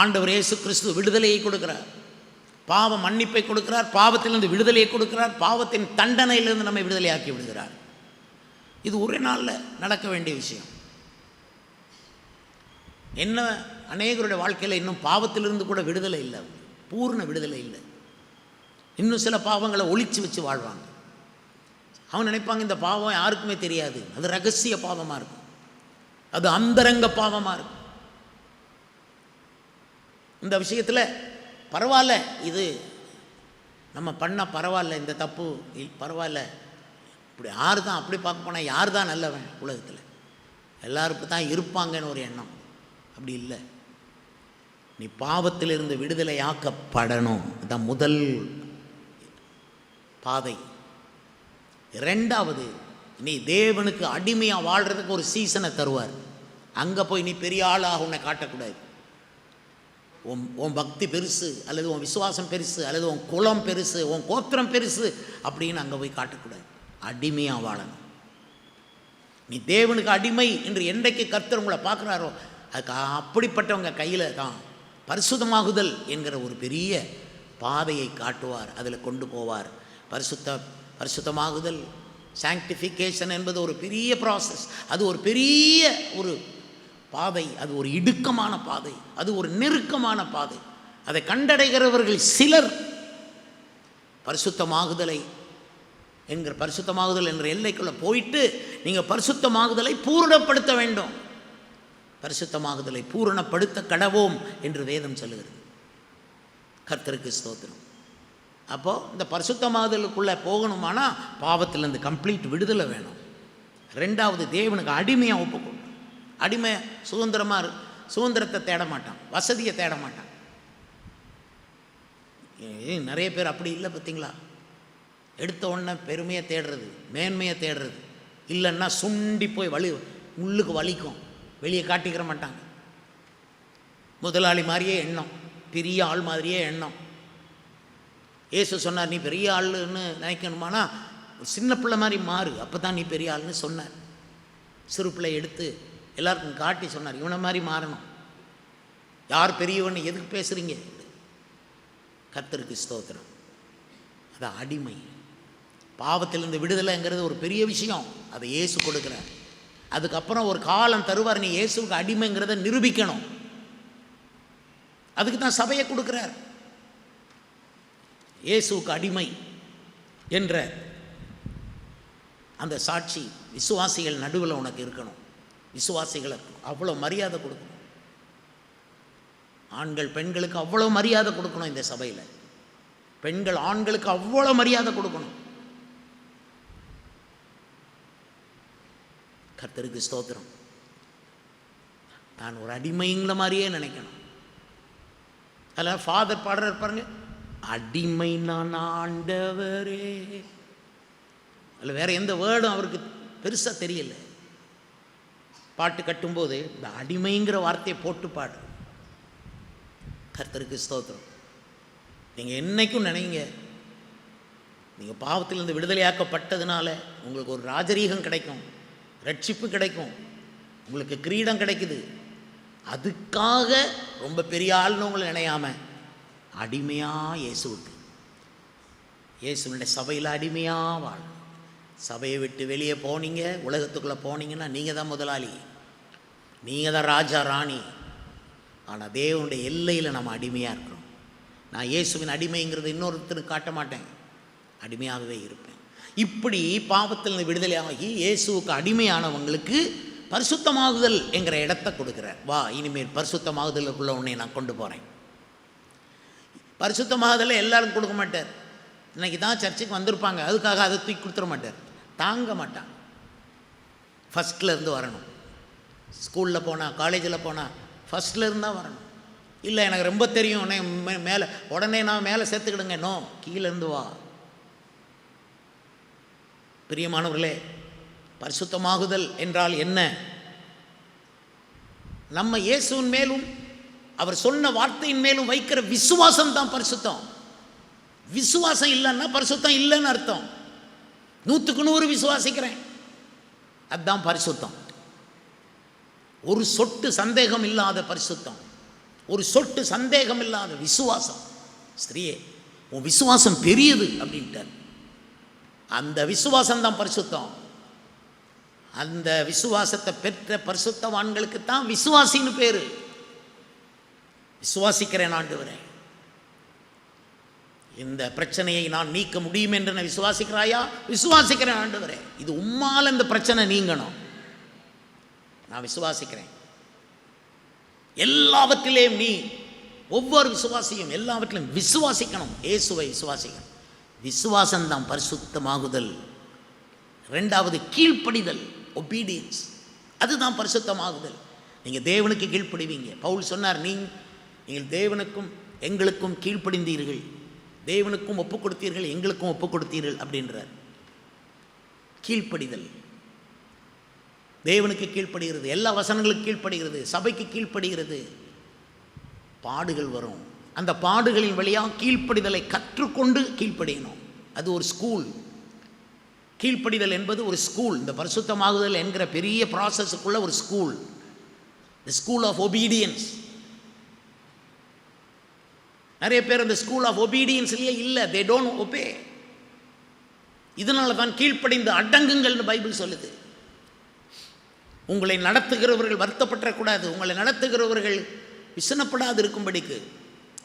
ஆண்டவர் இயேசு கிறிஸ்து விடுதலையை கொடுக்கிறார், பாவ மன்னிப்பை கொடுக்கிறார், பாவத்திலிருந்து விடுதலையை கொடுக்கிறார், பாவத்தின் தண்டனையிலிருந்து நம்மை விடுதலையாக்கி விடுகிறார். இது ஒரே நாளில் நடக்க வேண்டிய விஷயம். என்ன, அநேகருடைய வாழ்க்கையில் இன்னும் பாவத்திலிருந்து கூட விடுதலை இல்லை, பூர்ண விடுதலை இல்லை. இன்னும் சில பாவங்களை ஒளிச்சு வச்சு வாழ்வாங்க. அவங்க நினைப்பாங்க இந்த பாவம் யாருக்குமே தெரியாது. அது ரகசிய பாவமாக இருக்கும், அது அந்தரங்க பாவமாக இருக்கும். இந்த விஷயத்தில் பரவாயில்ல, இது நம்ம பண்ண பரவாயில்ல, இந்த தப்பு பரவாயில்ல. இப்படி யார் தான் அப்படி பார்க்க போனால் யார் தான் நல்லவன் உலகத்தில்? எல்லாருக்கும் தான் இருப்பாங்கன்னு ஒரு எண்ணம். அப்படி இல்லை. நீ பாவத்திலிருந்து விடுதலையாக்கப்படணும். அதுதான் முதல் பாதை. ரெண்டாவது, நீ தேவனுக்கு அடிமையாக வாழ்கிறதுக்கு ஒரு சீசனை தருவார். அங்கே போய் நீ பெரிய ஆளாக உன்னை காட்டக்கூடாது. உன் பக்தி பெருசு, அல்லது உன் விசுவாசம் பெருசு, அல்லது உன் குலம் பெருசு, உன் கோத்திரம் பெருசு அப்படின்னு அங்கே போய் காட்டக்கூடாது. அடிமையாக வாழணும். நீ தேவனுக்கு அடிமை என்று என்றைக்கு கர்த்தர் உங்களை பார்க்குறாரோ அதுக்கு அப்படிப்பட்டவங்க கையில் தான் பரிசுத்தமாகுதல் என்கிற ஒரு பெரிய பாதையை காட்டுவார், அதில் கொண்டு போவார். பரிசுத்தமாகுதல், சாங்டிஃபிகேஷன் என்பது ஒரு பெரிய ப்ராசஸ். அது ஒரு பெரிய ஒரு பாதை, அது ஒரு இடுக்கமான பாதை, அது ஒரு நெருக்கமான பாதை. அதை கண்டடைகிறவர்கள் சிலர் பரிசுத்தமாகுதல் என்ற எல்லைக்குள்ளே போயிட்டு நீங்கள் பரிசுத்தமாகுதலை பூரணப்படுத்த வேண்டும். பரிசுத்தமாகுதலை பூரணப்படுத்த கடவோம் என்று வேதம் சொல்லுகிறது. கர்த்தருக்கு ஸ்தோத்திரம். அப்போது இந்த பரிசுத்தமாகுதலுக்குள்ளே போகணுமானா பாவத்திலேருந்து கம்ப்ளீட் விடுதலை வேணும். ரெண்டாவது, தேவனுக்கு அடிமையாக ஒப்புக்கொள்ளணும். அடிமை சுதந்திரத்தை தேட மாட்டான், வசதியை தேட மாட்டான். நிறைய பேர் அப்படி இல்லை பார்த்தீங்களா? எடுத்த உடனே பெருமையை தேடுறது, மேன்மையை தேடுறது, இல்லைன்னா சுண்டி போய் உள்ளுக்கு வலிக்கும், வெளியே காட்டிக்கிற மாட்டாங்க. முதலாளி மாதிரியே எண்ணம், பெரிய ஆள் மாதிரியே எண்ணம். இயேசு சொன்னார், நீ பெரிய ஆளுன்னு நினைக்கணுமானா சின்ன பிள்ளை மாதிரி மாறு, அப்போ தான் நீ பெரிய ஆளுன்னு சொன்னார். சிறு பிள்ளை எடுத்து எல்லாருக்கும் காட்டி சொன்னார், இவனை மாதிரி மாறணும். யார் பெரியவன்னு எதுக்கு பேசுகிறீங்க? கர்த்தருக்கு ஸ்தோத்திரம். அது அடிமை. பாவத்திலிருந்து விடுதலைங்கிறது ஒரு பெரிய விஷயம், அதை இயேசு கொடுக்குறார். அதுக்கப்புறம் ஒரு காலம் தருவார், நீ இயேசுக்கு அடிமைங்கிறத நிரூபிக்கணும். அதுக்கு தான் சபையை கொடுக்குறார். இயேசுக்கு அடிமை என்ற அந்த சாட்சி விசுவாசிகள் நடுவில் உனக்கு இருக்கணும். விசுவாசிகளை அவ்வளோ மரியாதை கொடுக்கணும். ஆண்கள் பெண்களுக்கு அவ்வளோ மரியாதை கொடுக்கணும். இந்த சபையில் பெண்கள் ஆண்களுக்கு அவ்வளோ மரியாதை கொடுக்கணும். கர்த்தருக்கு ஸ்தோத்திரம். நான் ஒரு அடிமைங்கிற மாதிரியே நினைக்கணும். அதில் ஃபாதர் பாடுறார் பாருங்க, அடிமை நான் ஆண்டவரே. அதில் வேற எந்த வேர்டும் அவருக்கு பெருசாக தெரியல. பாட்டு கட்டும்போது இந்த அடிமைங்கிற வார்த்தையை போட்டு பாடு. கர்த்தருக்கு ஸ்தோத்திரம். நீங்கள் என்றைக்கும் நினைங்க, நீங்கள் பாவத்திலிருந்து விடுதலையாக்கப்பட்டதுனால உங்களுக்கு ஒரு ராஜரீகம் கிடைக்கும், ரட்சிப்பு கிடைக்கும், உங்களுக்கு கிரீடம் கிடைக்குது. அதுக்காக ரொம்ப பெரிய ஆள்னு உங்களை நினையாமல் அடிமையாக இயேசுனுடைய சபையில் அடிமையாக வாழ. சபையை விட்டு வெளியே போனீங்க, உலகத்துக்குள்ளே போனீங்கன்னா நீங்கள் தான் முதலாளி, நீங்கள் தான் ராஜா ராணி. ஆனால் தேவனுடைய எல்லையில் நம்ம அடிமையாக இருக்கிறோம். நான் இயேசுவின் அடிமைங்கிறது இன்னொருத்தருக்கு காட்ட மாட்டேன், அடிமையாகவே இருப்பேன். இப்படி பாவத்தில் விடுதலையாகி இயேசுவுக்கு அடிமையானவங்களுக்கு பரிசுத்தமாகுதல் என்கிற இடத்தை கொடுக்குறார். வா, இனிமேல் பரிசுத்தமாகுதலுக்குள்ள உன்னை நான் கொண்டு போகிறேன். பரிசுத்தமாகுதலை எல்லாரும் கொடுக்க மாட்டார். இன்றைக்கி தான் சர்ச்சுக்கு வந்திருப்பாங்க, அதுக்காக அதை தூக்கி கொடுத்துட மாட்டார், தாங்க மாட்டாங்க. ஃபஸ்ட்லேருந்து வரணும். ஸ்கூலில் போனால், காலேஜில் போனால் ஃபஸ்ட்லேருந்து தான் வரணும். இல்லை எனக்கு ரொம்ப தெரியும் மேலே உடனே நான் மேலே சேர்த்துக்கிடுங்க, நோ, கீழேருந்து வா. பிரியமானவர்களே, பரிசுத்தமாகுதல் என்றால் என்ன? நம்ம இயேசுவின் மேலும் அவர் சொன்ன வார்த்தையின் மேலும் வைக்கிற விசுவாசம் தான் பரிசுத்தம். விசுவாசம் இல்லைன்னா பரிசுத்தம் இல்லைன்னு அர்த்தம். 100க்கு 100 விசுவாசிக்கிறேன், அதுதான் பரிசுத்தம். ஒரு சொட்டு சந்தேகம் இல்லாத பரிசுத்தம், ஒரு சொட்டு சந்தேகம் இல்லாத விசுவாசம். ஸ்திரீயே, உன் விசுவாசம் பெரியது அப்படின்ட்டார். அந்த விசுவாசம் தான் பரிசுத்தம். அந்த விசுவாசத்தை பெற்ற பரிசுத்தவான்களுக்கு தான் விசுவாசின்னு பேரு. விசுவாசிக்கிறேன் ஆண்டவரே, இந்த பிரச்சனையை நான் நீக்க முடியும் என்று நான் விசுவாசிக்கிறாயா? விசுவாசிக்கிறேன் ஆண்டவரே, இது உம்மால் இந்த பிரச்சனை நீங்கணும், நான் விசுவாசிக்கிறேன். எல்லாவற்றிலேயும் நீ ஒவ்வொரு விசுவாசியும் எல்லாவற்றிலும் விசுவாசிக்கணும், இயேசுவை விசுவாசிக்கணும். விசுவாசம்தான் பரிசுத்தமாகுதல். ரெண்டாவது கீழ்ப்படிதல், ஒபீடியன்ஸ், அதுதான் பரிசுத்தமாகுதல். நீங்கள் தேவனுக்கு கீழ்ப்படிவீங்க. பவுல் சொன்னார், நீங்கள் தேவனுக்கும் எங்களுக்கும் கீழ்ப்படிந்தீர்கள், தேவனுக்கும் ஒப்பு கொடுத்தீர்கள், எங்களுக்கும் ஒப்பு கொடுத்தீர்கள் அப்படின்றார். கீழ்ப்படிதல், தேவனுக்கு கீழ்ப்படுகிறது, எல்லா வசனங்களுக்கு கீழ்ப்படுகிறது, சபைக்கு கீழ்ப்படுகிறது. பாடுகள் வரும், அந்த பாடுகளின் வழியாக கீழ்ப்படிதலை கற்றுக்கொண்டு கீழ்ப்படியணும். அது ஒரு ஸ்கூல். கீழ்ப்படிதல் என்பது ஒரு ஸ்கூல். இந்த பரிசுத்தமாகுதல் என்கிற பெரிய ப்ராசஸுக்குள்ள ஒரு school, the school of obedience. நிறைய பேர் அந்த ஸ்கூல் ஆஃப் ஒபீடியன்ஸ்லேயே இல்லை, தே டோன்ட் ஒபே. இதனால தான் கீழ்ப்படிந்து அடங்குங்கள்னு பைபிள் சொல்லுது. உங்களை நடத்துகிறவர்கள் வருத்தப்படக்கூடாது, உங்களை நடத்துகிறவர்கள் விசனப்படாது இருக்கும்படிக்கு,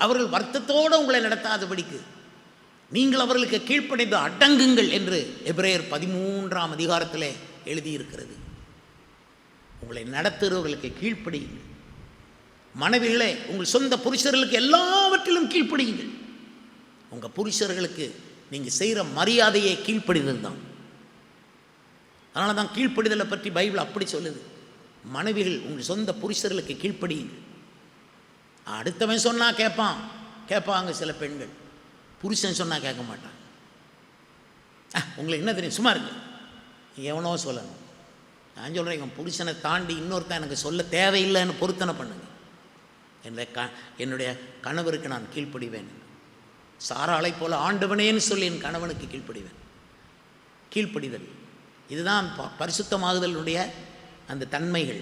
அவர்கள் வருத்தத்தோடு உங்களை நடத்தாதபடிக்கு நீங்கள் அவர்களுக்கு கீழ்ப்படிந்து அடங்குங்கள் என்று எபிரேயர் 13ஆம் அதிகாரத்திலே எழுதியிருக்கிறது. உங்களை நடத்துகிறவர்களுக்கு கீழ்ப்படியுங்கள். மனைவிகளே, உங்கள் சொந்த புருஷர்களுக்கு எல்லாவற்றிலும் கீழ்ப்படியுங்கள். உங்கள் புருஷர்களுக்கு நீங்கள் செய்கிற மரியாதையை கீழ்ப்படிதல் தான். அதனால தான் கீழ்ப்படிதலை பற்றி பைபிள் அப்படி சொல்லுது. மனைவிகள், உங்கள் சொந்த புருஷர்களுக்கு கீழ்ப்படியுங்கள். அடுத்தவன் சொன்னால் கேட்பாங்க சில பெண்கள், புருஷன் சொன்னால் கேட்க மாட்டாங்க. உங்களுக்கு என்ன தெரியும், சும்மா இருக்கு, எவனோ சொல்லணும். நான் சொல்கிறேன், என் புருஷனை தாண்டி இன்னொருத்தன் எனக்கு சொல்ல தேவையில்லைன்னு பொருத்தனை பண்ணுங்க. என்னுடைய கணவருக்கு நான் கீழ்ப்படிவேன். சாராளை போல ஆண்டவனேன்னு சொல்லி என் கணவனுக்கு கீழ்ப்படிவேன். கீழ்ப்படிதல், இதுதான் பரிசுத்தமாகுதலுடைய அந்த தன்மைகள்.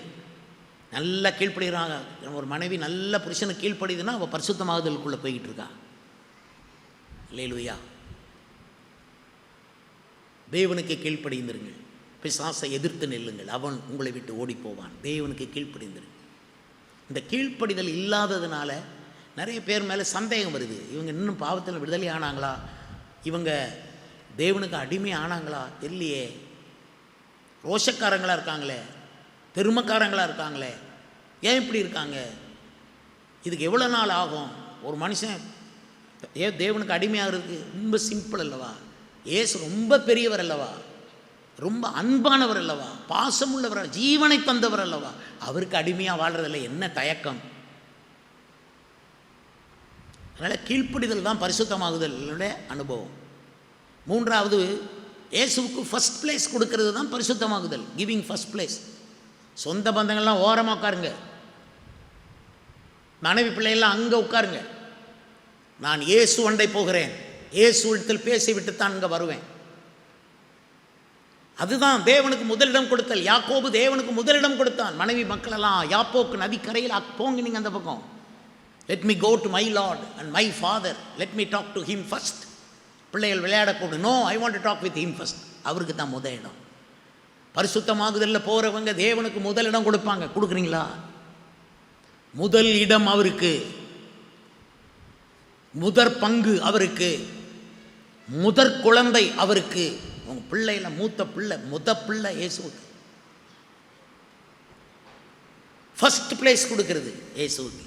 நல்லா கீழ்ப்படுகிறாங்க. ஒரு மனைவி நல்ல புருஷனுக்கு கீழ்ப்படிதுன்னா அவள் பரிசுத்தமாகுதலுக்குள்ளே போய்கிட்டு இருக்கா. அல்லேலூயா. தேவனுக்கு கீழ்ப்படிந்திருங்கள், பிசாசை எதிர்த்து நில்லுங்கள், அவன் உங்களை விட்டு ஓடி போவான். தேவனுக்கு கீழ்ப்படிந்திருங்கள். இந்த கீழ்ப்படிதல் இல்லாததுனால நிறைய பேர் மேலே சந்தேகம் வருது. இவங்க இன்னும் பாவத்தில் விடுதலை ஆனாங்களா, இவங்க தேவனுக்கு அடிமை ஆனாங்களா தெரியலையே, ரோஷக்காரங்களாக இருக்காங்களே, பெருமைக்காரங்களாக இருக்காங்களே, ஏன் இப்படி இருக்காங்க, இதுக்கு எவ்வளோ நாள் ஆகும்? ஒரு மனுஷன் தேவனுக்கு அடிமையாகிறதுக்கு ரொம்ப சிம்பிள் அல்லவா? ஏசு ரொம்ப பெரியவர் அல்லவா, ரொம்ப அன்பானவர் அல்லவா, பாசம் உள்ளவர், ஜீவனை தந்தவர் அல்லவா, அவருக்கு அடிமையாக வாழ்றதில்லை, என்ன தயக்கம்? அதனால் கீழ்ப்படிதல் தான் பரிசுத்தமாகுதலுடைய அனுபவம். மூன்றாவது, இயேசுவுக்கு ஃபஸ்ட் பிளேஸ் கொடுக்கறது தான் பரிசுத்தமாகுதல், கிவிங் ஃபஸ்ட் பிளேஸ். சொந்த பந்தங்கள்லாம் ஓரமாக உட்காருங்க, மனைவி பிள்ளைகள்லாம் அங்கே உட்காருங்க. நான் இயேசு அண்டை போகிறேன், இயேசு இடத்தில் பேசிவிட்டு தான் இங்கே வருவேன். அதுதான் தேவனுக்கு முதலிடம் கொடுத்தல். யாக்கோபு தேவனுக்கு முதலிடம் கொடுத்தான். மனைவி மக்களெல்லாம் யாப்போக்கு நதிக்கரையில் போங்க நீங்கள் அந்த பக்கம், let me go to my lord and my father, let me talk to him first. பிள்ளைகள் விளையாடக்கூடாது, no, I want to talk with him first. அவருக்கு தான் முதலிடம். பரிசுத்தமாகுதலில் போகிறவங்க தேவனுக்கு முதலிடம் கொடுப்பாங்க. கொடுக்குறீங்களா? முதல் இடம் அவருக்கு, முதற் பங்கு அவருக்கு, முதற் குழந்தை அவருக்கு. உங்க பிள்ளையில மூத்த பிள்ளை, பிள்ளை இயேசுவுக்கு ஃபர்ஸ்ட் பிளேஸ் கொடுக்கிறது இயேசுவுக்கு.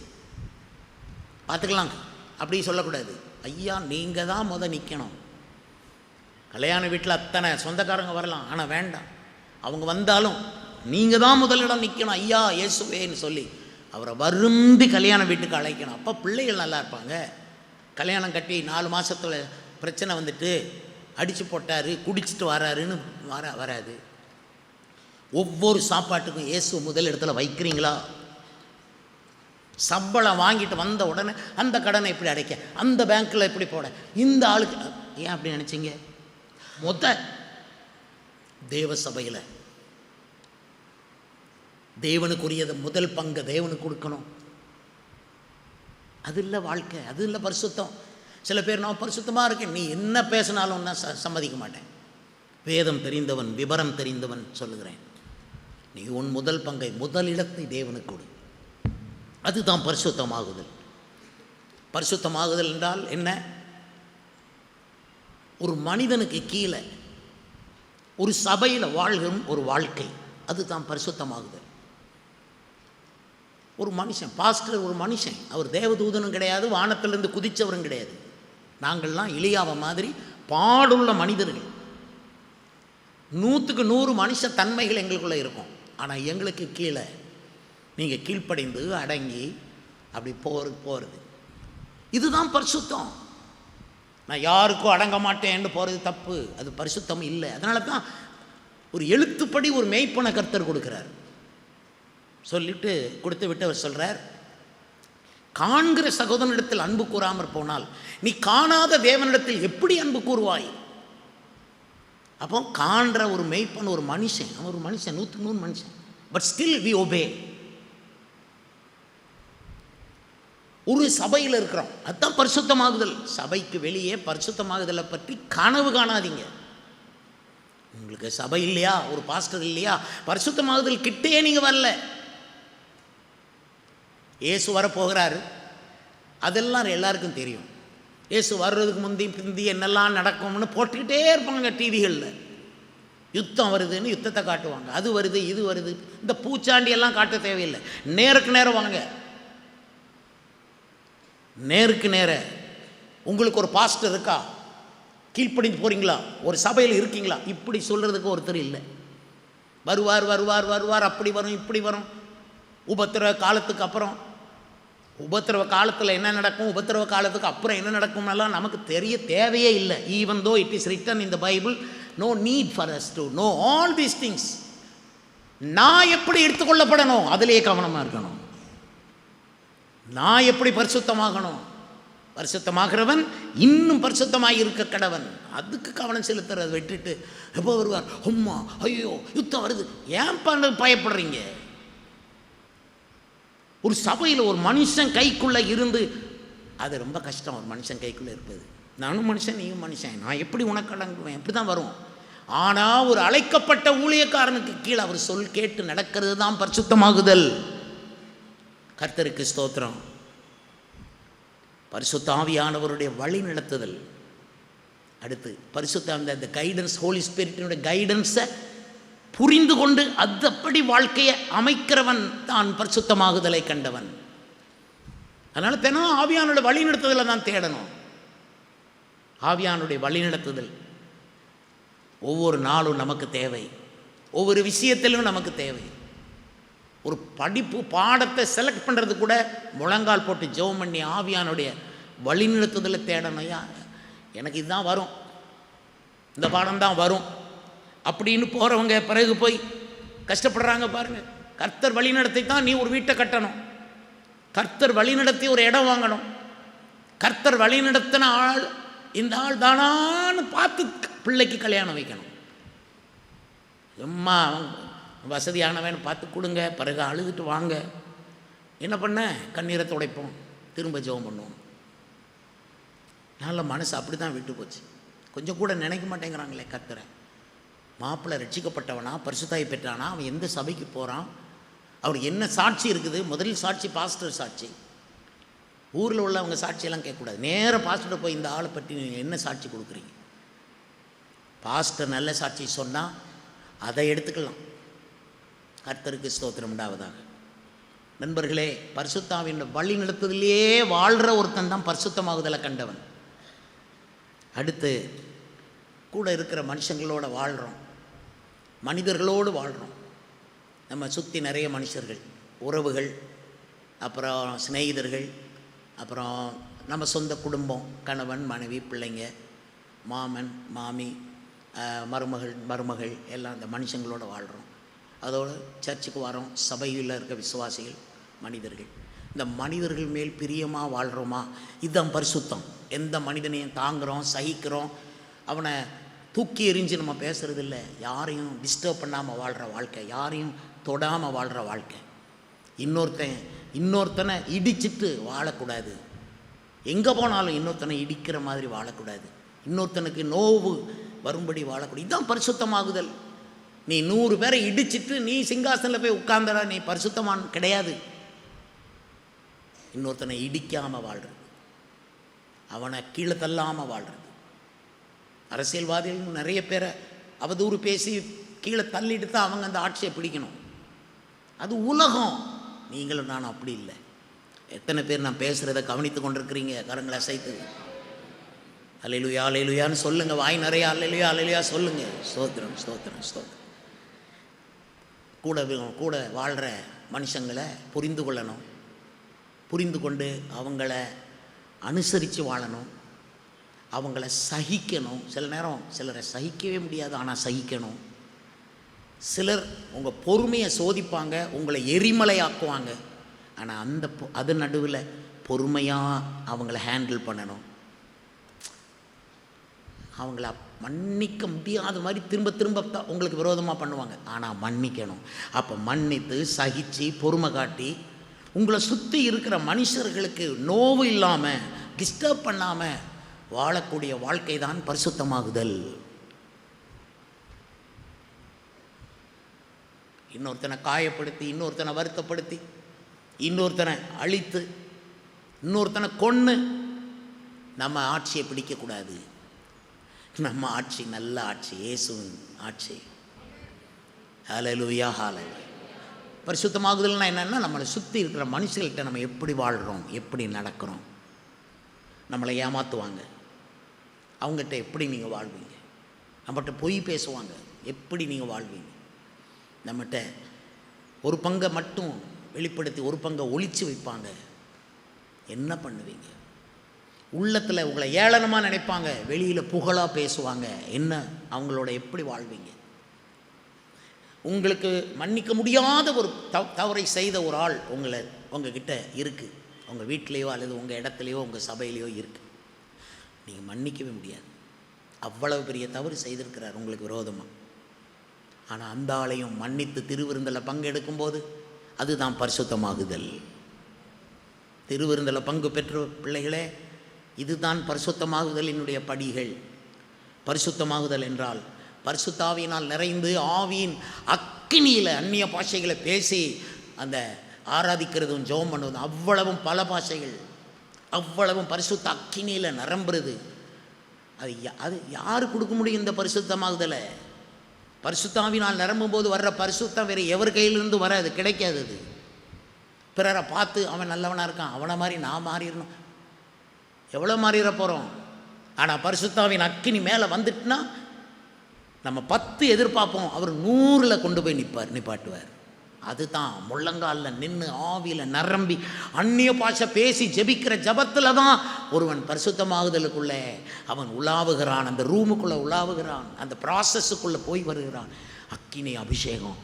பார்த்துக்கலாம், அப்படி சொல்லக்கூடாது. ஐயா நீங்கள் தான் நிற்கணும். கல்யாண வீட்டில் அத்தனை சொந்தக்காரங்க வரலாம், ஆனால் வேண்டாம், அவங்க வந்தாலும் நீங்கள் தான் முதலிடம் நிற்கணும். ஐயா இயேசுவேன்னு சொல்லி அவரை வருந்தி கல்யாண வீட்டுக்கு அழைக்கணும். அப்போ பிள்ளைகள் நல்லா இருப்பாங்க. கல்யாணம் கட்டி 4 மாதத்தில் பிரச்சனை வந்துட்டு அடித்து போட்டார், குடிச்சிட்டு வராருன்னு வராது. ஒவ்வொரு சாப்பாட்டுக்கும் இயேசு முதல் இடத்துல வைக்கிறீங்களா? சம்பளம் வாங்கிட்டு வந்த உடனே அந்த கடனை எப்படி அடைக்க, அந்த பேங்க்கில் எப்படி போட, இந்த ஆளுக்கு ஏன் அப்படி நினச்சிங்க? தேவ சபையில் தேவனுக்குரியதை முதல் பங்கை தேவனுக்கு கொடுக்கணும். அது இல்லை வாழ்க்கை, அது இல்லை பரிசுத்தம். சில பேர் நான் பரிசுத்தமாக இருக்கேன், நீ என்ன பேசினாலும் நான் சம்மதிக்க மாட்டேன். வேதம் தெரிந்தவன், விவரம் தெரிந்தவன் சொல்லுகிறேன், நீ உன் முதல் பங்கை, முதலிடத்தை தேவனுக்கு கொடு. அதுதான் பரிசுத்தமாகுதல். பரிசுத்தமாகுதல் என்றால் என்ன? ஒரு மனிதனுக்கு கீழே ஒரு சபையில் வாழ்கும் ஒரு வாழ்க்கை, அதுதான் பரிசுத்தமாகுதல். ஒரு மனுஷன், பாஸ்டர் ஒரு மனுஷன், அவர் தேவதூதனும் கிடையாது, வானத்திலிருந்து குதித்தவரும் கிடையாது. நாங்கள்லாம் எலியாவை மாதிரி பாடுள்ள மனிதர்கள். 100க்கு 100 மனுஷ தன்மைகள் எங்களுக்குள்ளே இருக்கும். ஆனால் எங்களுக்கு கீழே நீங்கள் கீழ்ப்படைந்து அடங்கி அப்படி போகிறது, இதுதான் பரிசுத்தம். நான் யாருக்கும் அடங்க மாட்டேன்னு போகிறது தப்பு, அது பரிசுத்தம் இல்லை. அதனால தான் ஒரு எழுத்துப்படி ஒரு மெய்ப்பனை கர்த்தர் கொடுக்குறார். சொல்லிட்டு கொடுத்து விட்டு அவர் சொல்கிறார், காண்கிற சகோதரனிடத்தில் அன்பு கூறாமற் போனால் நீ காணாத தேவனிடத்தில் எப்படி அன்பு கூறுவாய்? அப்போ காண்ற ஒரு மெய்ப்பன் ஒரு மனுஷன், அவன் ஒரு மனுஷன், 100 மனுஷன், பட் ஸ்டில் வி ஒபே. ஒரு சபையில் இருக்கிறோம், அதுதான் பரிசுத்தமாகுதல். சபைக்கு வெளியே பரிசுத்தமாகுதலை பற்றி கனவு காணாதீங்க. உங்களுக்கு சபை இல்லையா, ஒரு பாஸ்டர் இல்லையா, பரிசுத்தமாகுதல் கிட்டே நீங்கள் வரல. இயேசு வரப்போகிறாரு, அதெல்லாம் எல்லாருக்கும் தெரியும். இயேசு வர்றதுக்கு முந்தி பிந்தி என்னெல்லாம் நடக்கும்னு போட்டுக்கிட்டே இருப்பாங்க டிவிகளில். யுத்தம் வருதுன்னு யுத்தத்தை காட்டுவாங்க, அது வருது இது வருது. இந்த பூச்சாண்டி எல்லாம் காட்ட தேவையில்லை, நேருக்கு நேரம் வாங்க. நேருக்கு நேர உங்களுக்கு ஒரு பாஸ்டர் இருக்கா, கீழ்ப்படிஞ்சு போகிறீங்களா, ஒரு சபையில் இருக்கீங்களா, இப்படி சொல்கிறதுக்கு ஒருத்தர் இல்லை. வருவார் வருவார் வருவார், அப்படி வரும் இப்படி வரும். உபத்திரவ காலத்துக்கு அப்புறம், உபத்திரவ காலத்தில் என்ன நடக்கும், உபத்திரவ காலத்துக்கு அப்புறம் என்ன நடக்கும்னெல்லாம் நமக்கு தெரிய தேவையே இல்லை. Even though it is written in the Bible, no need for us to know all these things. நான் எப்படி எடுத்துக்கொள்ளப்படணும் அதிலேயே கவனமாக இருக்கணும். நான் எப்படி பரிசுத்தமாகணும், பரிசுத்தமாகிறவன் இன்னும் பரிசுத்தமாக இருக்க கடவன், அதுக்கு கவனம் செலுத்துறது விட்டுட்டு எப்போ வருவார், அம்மா ஐயோ யுத்தம் வருது, ஏன் பண்ண பயப்படுறீங்க? ஒரு சபையில் ஒரு மனுஷன் கைக்குள்ளே இருந்து, அது ரொம்ப கஷ்டம். ஒரு மனுஷன் கைக்குள்ளே இருப்பது. நானும் மனுஷன் நீயும் மனுஷன், நான் எப்படி உனக்கு அடங்குவேன், எப்படி தான் வரும். ஆனால் ஒரு அழைக்கப்பட்ட ஊழியக்காரனுக்கு கீழே அவர் சொல் கேட்டு நடக்கிறது தான் பரிசுத்தமாகுதல். கர்த்தருக்கு ஸ்தோத்திரம். பரிசுத்த ஆவியானவருடைய வழி நடத்துதல். அடுத்து பரிசுத்த அந்த கைடன்ஸ், ஹோலி ஸ்பிரிட்டினுடைய கைடன்ஸை புரிந்து கொண்டு அதப்படி வாழ்க்கையை அமைக்கிறவன் தான் பரிசுத்தமாகுதலை கண்டவன். அதனால் தினம் ஆவியானுடைய வழி நடத்துதலை தான் தேடணும். ஆவியானுடைய வழி நடத்துதல் ஒவ்வொரு நாளும் நமக்கு தேவை, ஒவ்வொரு விஷயத்திலும் நமக்கு தேவை. ஒரு படிப்பு பாடத்தை செலக்ட் பண்ணுறது கூட முழங்கால் போட்டு ஜெபம் பண்ணி ஆவியானுடைய வழிநடத்துதலை தேடணும். எனக்கு இதுதான் வரும், இந்த பாடம் தான் வரும் அப்படின்னு போகிறவங்க பிறகு போய் கஷ்டப்படுறாங்க பாருங்கள். கர்த்தர் வழிநடத்தி தான் நீ ஒரு வீட்டை கட்டணும், கர்த்தர் வழிநடத்தி ஒரு இடம் வாங்கணும், கர்த்தர் வழிநடத்தின ஆள் இந்த ஆள் தானான்னு பார்த்து பிள்ளைக்கு கல்யாணம் வைக்கணும். சும்மா வசதியானவன் பார்த்து கொடுங்க, பிறகு அழுதுட்டு வாங்க. என்ன பண்ண, கண்ணீரை துடைப்போம், திரும்ப ஜெபம் பண்ணுவோம். நல்ல மனசு அப்படி தான் விட்டு போச்சு. கொஞ்சம் கூட நினைக்க மாட்டேங்கிறாங்களே கர்த்தரை. மாப்பிள்ளை ரட்சிக்கப்பட்டவனா, பரிசுத்தாய் பெற்றானா, அவன் எந்த சபைக்கு போகிறான், அவருக்கு என்ன சாட்சி இருக்குது. முதல் சாட்சி பாஸ்டர் சாட்சி. ஊரில் உள்ளவங்க சாட்சியெல்லாம் கேட்கக்கூடாது, நேராக பாஸ்டர் போய் இந்த ஆளை பற்றி நீங்கள் என்ன சாட்சி கொடுக்குறீங்க. பாஸ்டர் நல்ல சாட்சி சொன்னால் அதை எடுத்துக்கலாம். கர்த்தருக்கு ஸ்தோத்திரம் உண்டாவதாக. நண்பர்களே, பரிசுத்தாவின் வழி நடத்துதலையே வாழ்கிற ஒருத்தன் தான் பரிசுத்தமாகுதலை கண்டவன். அடுத்து கூட இருக்கிற மனுஷங்களோடு வாழ்கிறோம், மனிதர்களோடு வாழ்கிறோம். நம்ம சுற்றி நிறைய மனுஷர்கள், உறவுகள், அப்புறம் சிநேகிதர்கள், அப்புறம் நம்ம சொந்த குடும்பம், கணவன் மனைவி பிள்ளைங்க, மாமன் மாமி, மருமகள் எல்லாம் இந்த மனுஷங்களோடு வாழ்கிறோம். அதோடு சர்ச்சுக்கு வரோம், சபையில் இருக்க விசுவாசிகள், மனிதர்கள். இந்த மனிதர்கள் மேல் பிரியமாக வாழ்கிறோமா, இதுதான் பரிசுத்தம். எந்த மனிதனையும் தாங்குகிறோம், சகிக்கிறோம், அவனை தூக்கி எறிஞ்சு நம்ம பேசுகிறது இல்லை. யாரையும் டிஸ்டர்ப் பண்ணாமல் வாழ்கிற வாழ்க்கை, யாரையும் தொடாமல் வாழ்கிற வாழ்க்கை. இன்னொருத்தனை இடிச்சிட்டு வாழக்கூடாது. எங்கே போனாலும் இன்னொருத்தனை இடிக்கிற மாதிரி வாழக்கூடாது. இன்னொருத்தனுக்கு நோவு வரும்படி வாழக்கூடாது. இதுதான் பரிசுத்தமாகுதல். நீ 100 பேரை இடிச்சிட்டு நீ சிங்காசனில் போய் உட்கார்ந்தடா, நீ பரிசுத்தமான் கிடையாது. இன்னொருத்தனை இடிக்காமல் வாழ்கிறது, அவனை கீழே தள்ளாமல் வாழ்கிறது. அரசியல்வாதிகள் நிறைய பேரை அவதூறு பேசி கீழே தள்ளிட்டு தான் அவங்க அந்த ஆட்சியை பிடிக்கணும். அது உலகம். நீங்களும் நானும் அப்படி இல்லை. எத்தனை பேர் நான் பேசுகிறத கவனித்து கொண்டிருக்கிறீங்க? கரங்களை அசைத்து அல்லேலூயா அல்லேலூயான்னு சொல்லுங்கள். வாய் நிறையா அல்லேலூயா அல்லேலூயா சொல்லுங்கள். ஸ்தோத்திரம் ஸ்தோத்திரம் ஸ்தோத்திரம். கூட வாழ்கிற மனுஷங்களை புரிந்து கொள்ளணும், புரிந்து கொண்டு அவங்கள அனுசரித்து வாழணும். அவங்கள சகிக்கணும். சில நேரம் சிலரை சகிக்கவே முடியாது, ஆனால் சகிக்கணும். சிலர் உங்கள் பொறுமையை சோதிப்பாங்க, உங்களை எரிமலையாக்குவாங்க. ஆனால் அது நடுவில் பொறுமையாக அவங்கள ஹேண்டில் பண்ணணும். அவங்கள மன்னிக்க முடியாத மாதிரி திரும்ப திரும்ப உங்களுக்கு விரோதமாக பண்ணுவாங்க, ஆனால் மன்னிக்கணும். அப்போ மன்னித்து சகித்து பொறுமை காட்டி உங்களை சுற்றி இருக்கிற மனுஷர்களுக்கு நோவு இல்லாமல் டிஸ்டர்ப் பண்ணாமல் வாழக்கூடிய வாழ்க்கை தான் பரிசுத்தமாகுதல். இன்னொருத்தனை காயப்படுத்தி, இன்னொருத்தனை வருத்தப்படுத்தி, இன்னொருத்தனை அழித்து, இன்னொருத்தனை கொன்று நம்ம ஆட்சியை பிடிக்கக்கூடாது. நம்ம ஆட்சி நல்ல ஆட்சி, இயேசுவின் ஆட்சி. ஹல்லேலூயா, ஹல்லேலூயா. பரிசுத்தமாகுதல்னா என்னென்னா, நம்மளை சுற்றி இருக்கிற மனுஷங்கள்கிட்ட நம்ம எப்படி வாழ்கிறோம், எப்படி நடக்கிறோம். நம்மளை ஏமாற்றுவாங்க, அவங்ககிட்ட எப்படி நீங்கள் வாழ்வீங்க. நம்மகிட்ட பொய் பேசுவாங்க, எப்படி நீங்கள் வாழ்வீங்க. நம்மகிட்ட ஒரு பங்கை மட்டும் வெளிப்படுத்தி ஒரு பங்கை ஒளிச்சு வைப்பாங்க, என்ன பண்ணுவீங்க. உள்ளத்தில் உங்களை ஏளனமாக நினைப்பாங்க, வெளியில் புகழாக பேசுவாங்க, என்ன அவங்களோட எப்படி வாழ்வீங்க. உங்களுக்கு மன்னிக்க முடியாத ஒரு தவறை செய்த ஒரு ஆள் உங்ககிட்ட இருக்குது, உங்கள் வீட்டிலையோ அல்லது உங்கள் இடத்துலையோ உங்கள் சபையிலையோ இருக்குது. நீங்கள் மன்னிக்கவே முடியாது, அவ்வளவு பெரிய தவறு செய்திருக்கிறார் உங்களுக்கு விரோதமாக. ஆனால் அந்த ஆளையும் மன்னித்து திருவிருந்தில் பங்கெடுக்கும்போது அதுதான் பரிசுத்தமாகுதல். திருவிருந்தில் பங்கு பெற்ற பிள்ளைகளே, இதுதான் பரிசுத்தமாகுதலினுடைய படிகள். பரிசுத்தமாகுதல் என்றால் பரிசுத்தாவியினால் நிறைந்து ஆவியின் அக்கினியில் அந்நிய பாஷைகளை பேசி அந்த ஆராதிக்கிறதும் ஜெபம் பண்ணுவதும், அவ்வளவும் பல பாஷைகள், அவ்வளவும் பரிசுத்த அக்கினியில் நிரம்புறது. அது யார் கொடுக்க முடியும் இந்த பரிசுத்தமாகுதலை? பரிசுத்தாவினால் நிரம்பும் போது வர்ற பரிசுத்தம் வேறு எவர் கையிலிருந்து வராது, கிடைக்காது. அது பிறரை பார்த்து அவன் நல்லவனாக இருக்கான், அவனை மாதிரி நான் மாறிடணும், எவ்வளோ மாறிட போகிறோம். ஆனால் பரிசுத்தாவின் அக்கினி மேலே வந்துட்டுனா நம்ம 10 எதிர்பார்ப்போம், அவர் 100ல் கொண்டு போய் நிப்பாட்டுவார். அதுதான் முள்ளங்காலில் நின்று ஆவியில் நிரம்பி அந்நிய பாஷை பேசி ஜெபிக்கிற ஜபத்தில் தான் ஒருவன் பரிசுத்தமாகுதலுக்குள்ளே அவன் உலாவுகிறான், அந்த ரூமுக்குள்ளே உலாவுகிறான், அந்த ப்ராசஸுக்குள்ளே போய் வருகிறான். அக்கினி அபிஷேகம்.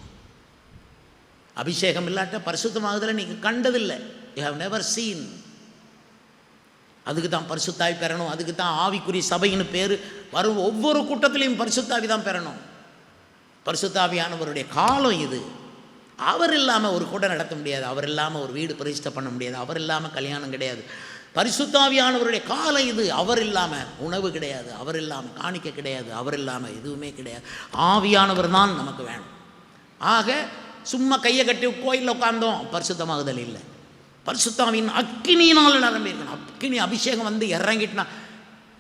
அபிஷேகம் இல்லாட்ட பரிசுத்தமாகுதலை நீங்கள் கண்டதில்லை, யூ ஹவ் நெவர் சீன். அதுக்கு தான் பரிசுத்தாவி பெறணும், அதுக்கு தான் ஆவிக்குரிய சபைன்னு பேர். வரும் ஒவ்வொரு கூட்டத்திலையும் பரிசுத்தாவி தான் பெறணும். பரிசுத்தாவியானவருடைய காலம் இது. அவர் இல்லாமல் ஒரு கூட்டம் நடத்த முடியாது, அவர் இல்லாமல் ஒரு வீடு பிரதிஷ்டை பண்ண முடியாது, அவர் இல்லாமல் கல்யாணம் கிடையாது. பரிசுத்தாவியானவருடைய காலம் இது. அவர் இல்லாமல் உணவு கிடையாது, அவர் இல்லாமல் காணிக்கை கிடையாது, அவர் இல்லாமல் எதுவுமே கிடையாது. ஆவியானவர் தான் நமக்கு வேணும். ஆக சும்மா கையை கட்டி கோயிலில் உட்கார்ந்தோம், பரிசுத்தமாகுதல் இல்லை. பரிசுத்தாவின் அக்கினியினால் நிரம்பியிருக்கணும். அக்கினி அபிஷேகம் வந்து இறங்கிட்டுனா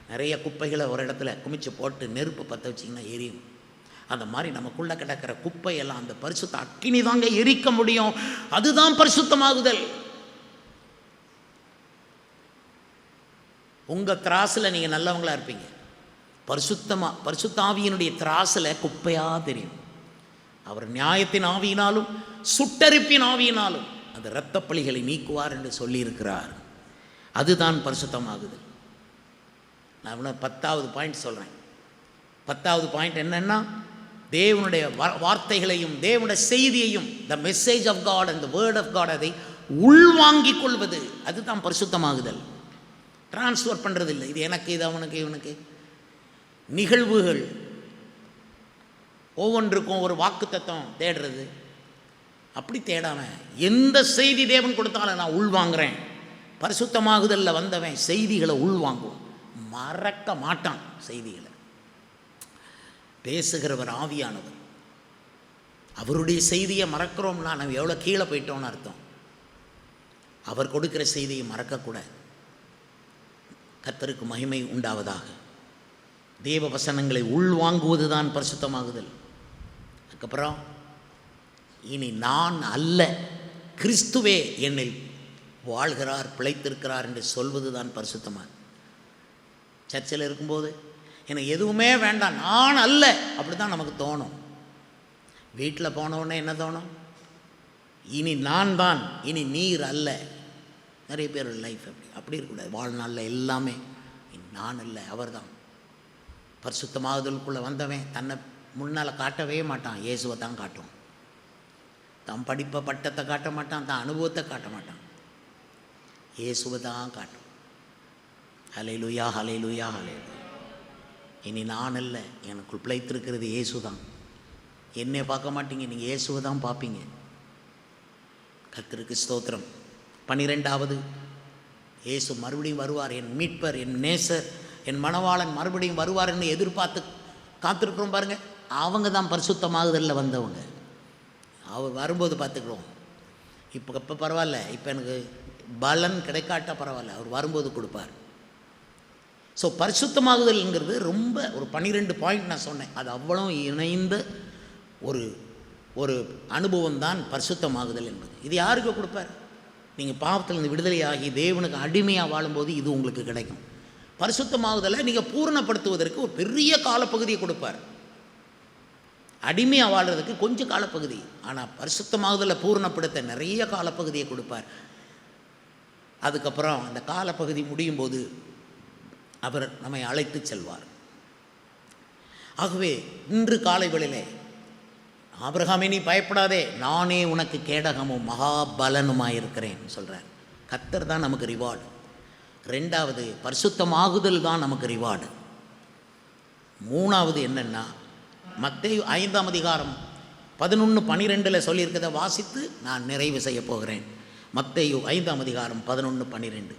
நிறைய குப்பைகளை ஒரு இடத்துல குமிச்சு போட்டு நெருப்பு பற்ற வச்சிங்கன்னா எரியும். அந்த மாதிரி நமக்குள்ளே கிடக்கிற குப்பையெல்லாம் அந்த பரிசுத்த அக்கினி தாங்க எரிக்க முடியும். அதுதான் பரிசுத்தமாகுதல். உங்கள் திராசில் நீங்கள் நல்லவங்களாக இருப்பீங்க, பரிசுத்தாவியினுடைய திராசில் குப்பையாக தெரியும். அவர் நியாயத்தின் ஆவியினாலும் சுட்டரிப்பின் ஆவியினாலும் அந்த இரத்தப்பழிகளை நீக்குவார் என்று சொல்லியிருக்கிறார். அதுதான் பரிசுத்தமாகுதல். நான் 10வது பாயிண்ட் சொல்கிறேன். 10வது பாயிண்ட் என்னென்னா, தேவனுடைய வார்த்தைகளையும் தேவனுடைய செய்தியையும், the message of God and the word of God, அதை உள்வாங்கிக் கொள்வது, அதுதான் பரிசுத்தமாகுதல். டிரான்ஸ்ஃபர் பண்ணுறது இல்லை, இது எனக்கு, இது அவனுக்கு, இவனுக்கு. நிகழ்வுகள் ஒவ்வொன்றுக்கும் ஒரு வாக்கு தத்துவம் தேடுறது, அப்படி தேடாமல் எந்த செய்தி தேவன் கொடுத்தாலும் நான் உள்வாங்கிறேன். பரிசுத்தமாகுதலில் வந்தவன் செய்திகளை உள்வாங்குவோம், மறக்க மாட்டான் செய்திகளை. பேசுகிறவர் ஆவியானவர். அவருடைய செய்தியை மறக்கிறோம்னா நம்ம எவ்வளோ கீழே போயிட்டோம்னு அர்த்தம். அவர் கொடுக்கிற செய்தியை மறக்கக்கூடாது. கர்த்தருக்கு மகிமை உண்டாவதாக. தேவ வசனங்களை உள்வாங்குவது தான் பரிசுத்தமாகுதல். அதுக்கப்புறம் இனி நான் அல்ல, கிறிஸ்துவே என்னில் வாழ்கிறார், பிழைத்திருக்கிறார் என்று சொல்வது தான் பரிசுத்தமாக. சர்ச்சில் இருக்கும்போது எனக்கு எதுவுமே வேண்டாம், நான் அல்ல, அப்படி தான் நமக்கு தோணும். வீட்டில் போனவுடனே என்ன தோணும்? இனி நான் தான், இனி நீர் அல்ல. நிறைய பேர் லைஃப் அப்படி இருக்கக்கூடாது. வாழ்நாளில் எல்லாமே நான் இல்லை, அவர் தான். பரிசுத்தமாகுதலுக்குள்ளே வந்தவன் தன்னை முன்னால் காட்டவே மாட்டான், இயேசுவை தான் காட்டும். தான் படிப்பை பட்டத்தை காட்ட மாட்டான், தான் அனுபவத்தை காட்ட மாட்டான், இயேசுவை தான் காட்டும். ஹல்லேலூயா, ஹல்லேலூயா, ஹல்லேலூயா. இனி நான் இல்லை, எனக்குள் பிழைத்திருக்கிறது இயேசு தான். என்னை பார்க்க மாட்டீங்க, நீங்கள் இயேசுவை தான் பார்ப்பீங்க. கர்த்தருக்கு ஸ்தோத்திரம். 12வது, இயேசு மறுபடியும் வருவார், என் மீட்பர், என் நேசர், என் மணவாளன் மறுபடியும் வருவார்ன்னு எதிர்பார்த்து காத்திருக்கிறோம் பாருங்கள். அவங்க தான் பரிசுத்தமாகுதலில் வந்தவங்க. அவர் வரும்போது பார்த்துக்கிறோம். இப்போ பரவாயில்ல, இப்போ எனக்கு பலன் கிடைக்காட்டா பரவாயில்ல, அவர் வரும்போது கொடுப்பார். ஸோ பரிசுத்தமாகுதல்ங்கிறது ரொம்ப ஒரு 12 பாயிண்ட் நான் சொன்னேன். அது அவ்வளோ இணைந்த ஒரு அனுபவம் தான் பரிசுத்தமாகுதல் என்பது. இது யாருக்கு கொடுப்பார்? நீங்கள் பாவத்திலிருந்து விடுதலையாகி தேவனுக்கு அடிமையாக வாழும்போது இது உங்களுக்கு கிடைக்கும். பரிசுத்தமாகுதலை நீங்கள் பூரணப்படுத்துவதற்கு ஒரு பெரிய காலப்பகுதியை கொடுப்பார். அடிமையாக வாழ்கிறதுக்கு கொஞ்சம் காலப்பகுதி, ஆனால் பரிசுத்தமாகுதலை பூரணப்படுத்த நிறைய காலப்பகுதியை கொடுப்பார். அதுக்கப்புறம் அந்த காலப்பகுதி முடியும் போது அவர் நம்மை அழைத்து செல்வார். ஆகவே இன்று காலை வேளையிலே, ஆபிரகாமே நீ பயப்படாதே, நானே உனக்கு கேடகமும் மகாபலனுமாயிருக்கிறேன் சொல்கிறார். கர்த்தர் தான் நமக்கு ரிவார்டு. 2வது பரிசுத்தமாகுதல் தான் நமக்கு ரிவார்டு. 3வது என்னென்னா, மத்தேயு 5ஆம் அதிகாரம் 11-12 சொல்லியிருக்கிறத வாசித்து நான் நிறைவு செய்ய போகிறேன். மத்தேயு 5ஆம் அதிகாரம் 11-12.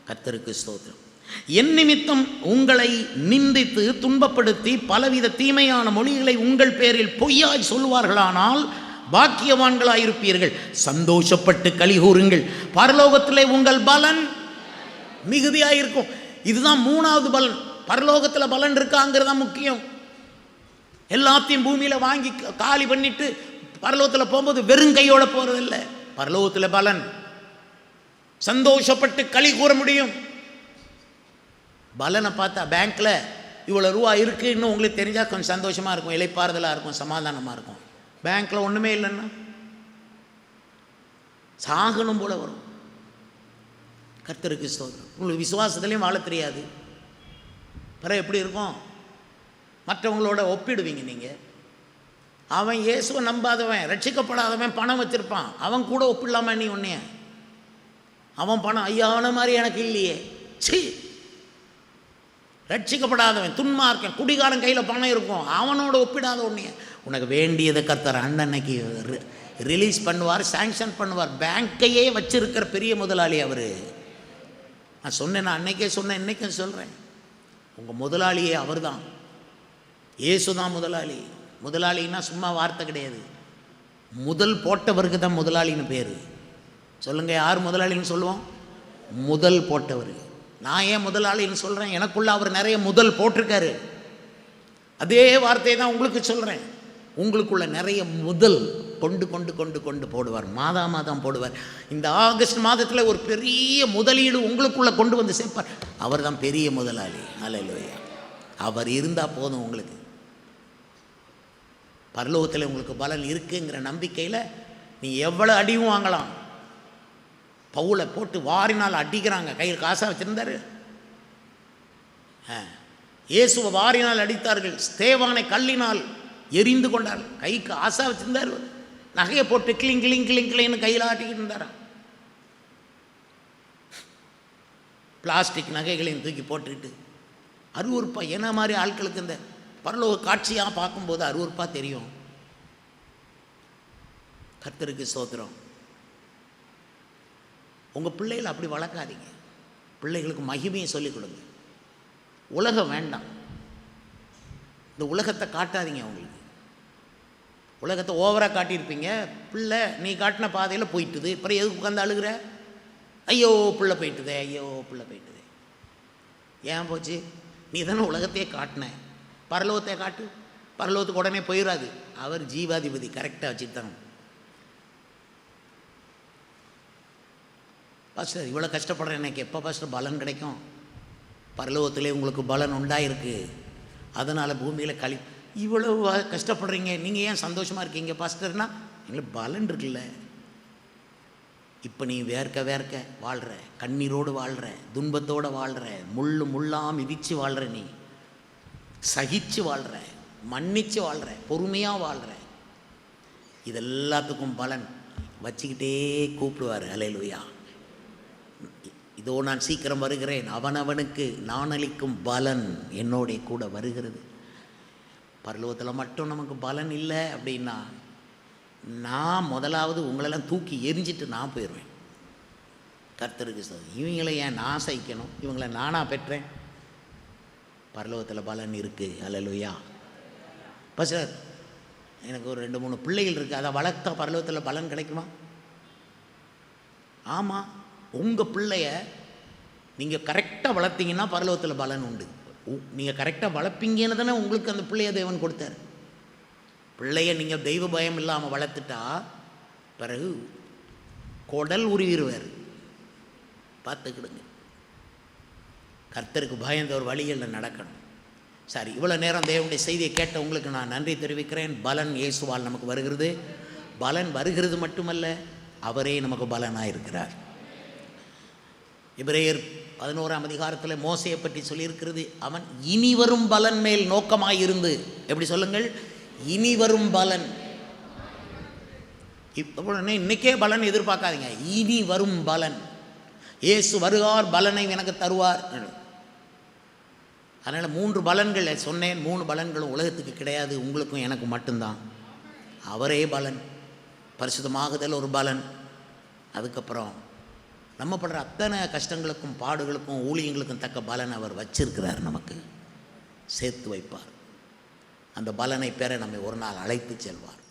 கர்த்தருக்கு ஸ்தோத்திரம். என் நிமித்தம் உங்களை நிந்தித்து துன்பப்படுத்தி பலவித தீமையான மொழிகளை உங்கள் பேரில் பொய்யாய் சொல்வார்களானால் பாக்கியவான்களாயிருப்பீர்கள். சந்தோஷப்பட்டு களி கூறுங்கள், பரலோகத்திலே உங்கள் பலன் மிகுதியாயிருக்கும். இதுதான் 3வது பலன். பரலோகத்தில் பலன் இருக்காங்கிறது தான் முக்கியம். எல்லாத்தையும் பூமியில் வாங்கி காலி பண்ணிட்டு பரலோகத்தில் போகும்போது வெறுங்கையோட போகிறதில்லை. பரலோகத்தில் பலன், சந்தோஷப்பட்டு களி கூற முடியும். பலனை பார்த்தா பேங்க்கில் இவ்வளோ ரூபா இருக்குன்னு உங்களுக்கு தெரிஞ்சால் கொஞ்சம் சந்தோஷமாக இருக்கும், இளைப்பாறுதலாக இருக்கும், சமாதானமாக இருக்கும். பேங்க்கில் ஒன்றுமே இல்லைன்னா சாகணும் போல வரும். கர்த்தருக்கு ஸ்தோத்திரம். உங்களுக்கு விசுவாசத்துலேயும் வாழ தெரியாது, பிறகு எப்படி இருக்கும்? மற்றவங்களோட ஒப்பிடுவீங்க நீங்கள். அவன் இயேசுவை நம்பாதவன், ரட்சிக்கப்படாதவன், பணம் வச்சுருப்பான், அவன் கூட ஒப்பிடலாமா நீ ஒன்றைய? அவன் பணம் ஐயாவன மாதிரி எனக்கு இல்லையே, சி. ரட்சிக்கப்படாதவன், துன்மார்க்கன், குடிகாரன் கையில் பணம் இருக்கும், அவனோட ஒப்பிடாத ஒன்றைய. உனக்கு வேண்டியதை கர்த்தர் அன்னைக்கு ரிலீஸ் பண்ணுவார், சாங்ஷன் பண்ணுவார். பேங்க்கையே வச்சிருக்கிற பெரிய முதலாளி அவர். நான் சொன்னேன், நான் அன்னைக்கே சொன்னேன், இன்றைக்கும் சொல்கிறேன், உங்கள் முதலாளியே அவர் தான். இயேசு தான் முதலாளி. முதலாளின்னா சும்மா வார்த்தை கிடையாது, முதல் போட்டவருக்கு தான் முதலாளின்னு பேர். சொல்லுங்கள், யார் முதலாளின்னு சொல்லுவோம்? முதல் போட்டவர். நான் ஏன் முதலாளின்னு சொல்கிறேன்? எனக்குள்ள அவர் நிறைய முதல் போட்டிருக்காரு. அதே வார்த்தையை தான் உங்களுக்கு சொல்கிறேன். உங்களுக்குள்ள நிறைய முதல் கொண்டு கொண்டு கொண்டு கொண்டு போடுவார், மாதம் போடுவார். இந்த ஆகஸ்ட் மாதத்தில் ஒரு பெரிய முதலீடு உங்களுக்குள்ளே கொண்டு வந்து சேர்ப்பார். அவர் தான் பெரிய முதலாளி. அல்லேலூயா. அவர் இருந்தால் போதும். உங்களுக்கு பரலோகத்தில் உங்களுக்கு பலன் இருக்குங்கிற நம்பிக்கையில் நீங்கள் எவ்வளோ அடியும் வாங்கலாம். பவுலை போட்டு வாரினால் அடிக்கிறாங்க, கையில் காசாக வச்சுருந்தார். இயேசுவை வாரினால் அடித்தார்கள், ஸ்தேவானை கல்லினால் எரிந்து கொண்டார்கள், கைக்கு ஆசா வச்சுருந்தார். நகையை போட்டு கிளிங் கிளிங் கிளிங் கிளின்னு கையில் ஆட்டிக்கிட்டு இருந்தாரா. பிளாஸ்டிக் நகைகளையும் தூக்கி போட்டுக்கிட்டு அருவருப்பா. என்ன மாதிரி ஆட்களுக்கு இந்த பரலோக காட்சியாக பார்க்கும்போது அருவருப்பாக தெரியும். கர்த்தருக்கு ஸ்தோத்திரம். உங்கள் பிள்ளைகளை அப்படி வளர்க்காதீங்க. பிள்ளைகளுக்கு மகிமையை சொல்லிக் கொடுங்க. உலகம் வேண்டாம், இந்த உலகத்தை காட்டாதீங்க. அவங்களுக்கு உலகத்தை ஓவராக காட்டியிருப்பீங்க. பிள்ளை நீ காட்டின பாதையில் போயிட்டுது, அப்புறம் எதுக்கு உட்காந்து அழுகிற? ஐயோ பிள்ளை போயிட்டுதே, ஐயோ பிள்ளை போயிட்டுதே. ஏன் போச்சு? நீ தானே உலகத்தையே காட்டின, பரலோகத்தை காட்டு. பரலோகத்துக்கு உடனே போயிடாது. அவர் ஜீவாதிபதி, கரெக்டாக வச்சுட்டு தாங்க. பாஸ்டர் இவ்வளோ கஷ்டப்படுறேன், எனக்கு எப்போ பாஸ்டர் பலன் கிடைக்கும்? பரலோகத்திலே உங்களுக்கு பலன் உண்டாயிருக்கு. அதனால் பூமியில் இவ்வளோ கஷ்டப்படுறீங்க, நீங்கள் ஏன் சந்தோஷமாக இருக்கீங்க பாஸ்டர்னா? எங்களுக்கு பலன் இருக்குல்ல. இப்போ நீ வேர்க்க வேர்க்க வாழ்கிற, கண்ணீரோடு வாழ்கிற, துன்பத்தோடு வாழ்கிற, முள்ளாக மிதித்து வாழ்கிற, நீ சகிச்சு வாழ்கிற, மன்னிச்சு வாழ்கிற, பொறுமையாக வாழ்கிற. இது எல்லாத்துக்கும் பலன் வச்சுக்கிட்டே கூப்பிடுவார். அல்லேலூயா. இதோ நான் சீக்கிரம் வருகிறேன், அவனவனுக்கு நான் அளிக்கும் பலன் என்னோட கூட வருகிறது. பரலோகத்தில் மட்டும் நமக்கு பலன் இல்லை அப்படின்னா, நான் முதலாவது உங்களெல்லாம் தூக்கி எரிஞ்சிட்டு நான் போயிடுவேன். கர்த்தருக்கு இவங்களை ஏன் நான் சகிக்கணும், இவங்களை நானாக பெற்றேன். பரலோகத்தில் பலன் இருக்குது. அல்லேலூயா. சார், எனக்கு ஒரு 2-3 பிள்ளைகள் இருக்குது, அதை வளர்த்தா பரலோகத்தில் பலன் கிடைக்குமா? ஆமாம், உங்கள் பிள்ளைய நீங்கள் கரெக்டாக வளர்த்தீங்கன்னா பரலோகத்தில் பலன் உண்டு. நீங்கள் கரெக்டாக வளர்ப்பீங்கன்னு தானே உங்களுக்கு அந்த பிள்ளைய தேவன் கொடுத்தார். பிள்ளைய நீங்கள் தெய்வ பயம் இல்லாமல் வளர்த்துட்டா பிறகு குடல் உருவிடுவார். பார்த்துக்கிடுங்க. கர்த்தருக்கு பயந்த ஒரு வழிகளில் நடக்கணும். சரி, இவ்வளோ நேரம் தேவனுடைய செய்தியை கேட்ட உங்களுக்கு நான் நன்றி தெரிவிக்கிறேன். பலன் இயேசுவால் நமக்கு வருகிறது. பலன் வருகிறது மட்டுமல்ல, அவரே நமக்கு பலனாக இருக்கிறார். எபிரேயர் 11ஆம் அதிகாரத்தில் மோசையை பற்றி சொல்லியிருக்கிறது. அவன் இனி வரும் பலன் மேல் நோக்கமாக இருந்து, எப்படி சொல்லுங்கள், இனி வரும் பலன். இப்போ இன்னைக்கே பலன் எதிர்பார்க்காதீங்க, இனி வரும் பலன். இயேசு வருவார், பலனை எனக்கு தருவார். அதனால் 3 பலன்கள் சொன்னேன். 3 பலன்களும் உலகத்துக்கு கிடையாது, உங்களுக்கும் எனக்கு மட்டும்தான். அவரே பலன். பரிசுத்தமாகுதல் ஒரு பலன். அதுக்கப்புறம் நம்ம படுற அத்தனை கஷ்டங்களுக்கும் பாடுகளுக்கும் ஊழியங்களுக்கும் தக்க பலன் அவர் வச்சிருக்கிறார், நமக்கு சேர்த்து வைப்பார். அந்த பலனை பெற நம்மை ஒரு நாள் அழைத்து செல்வார்.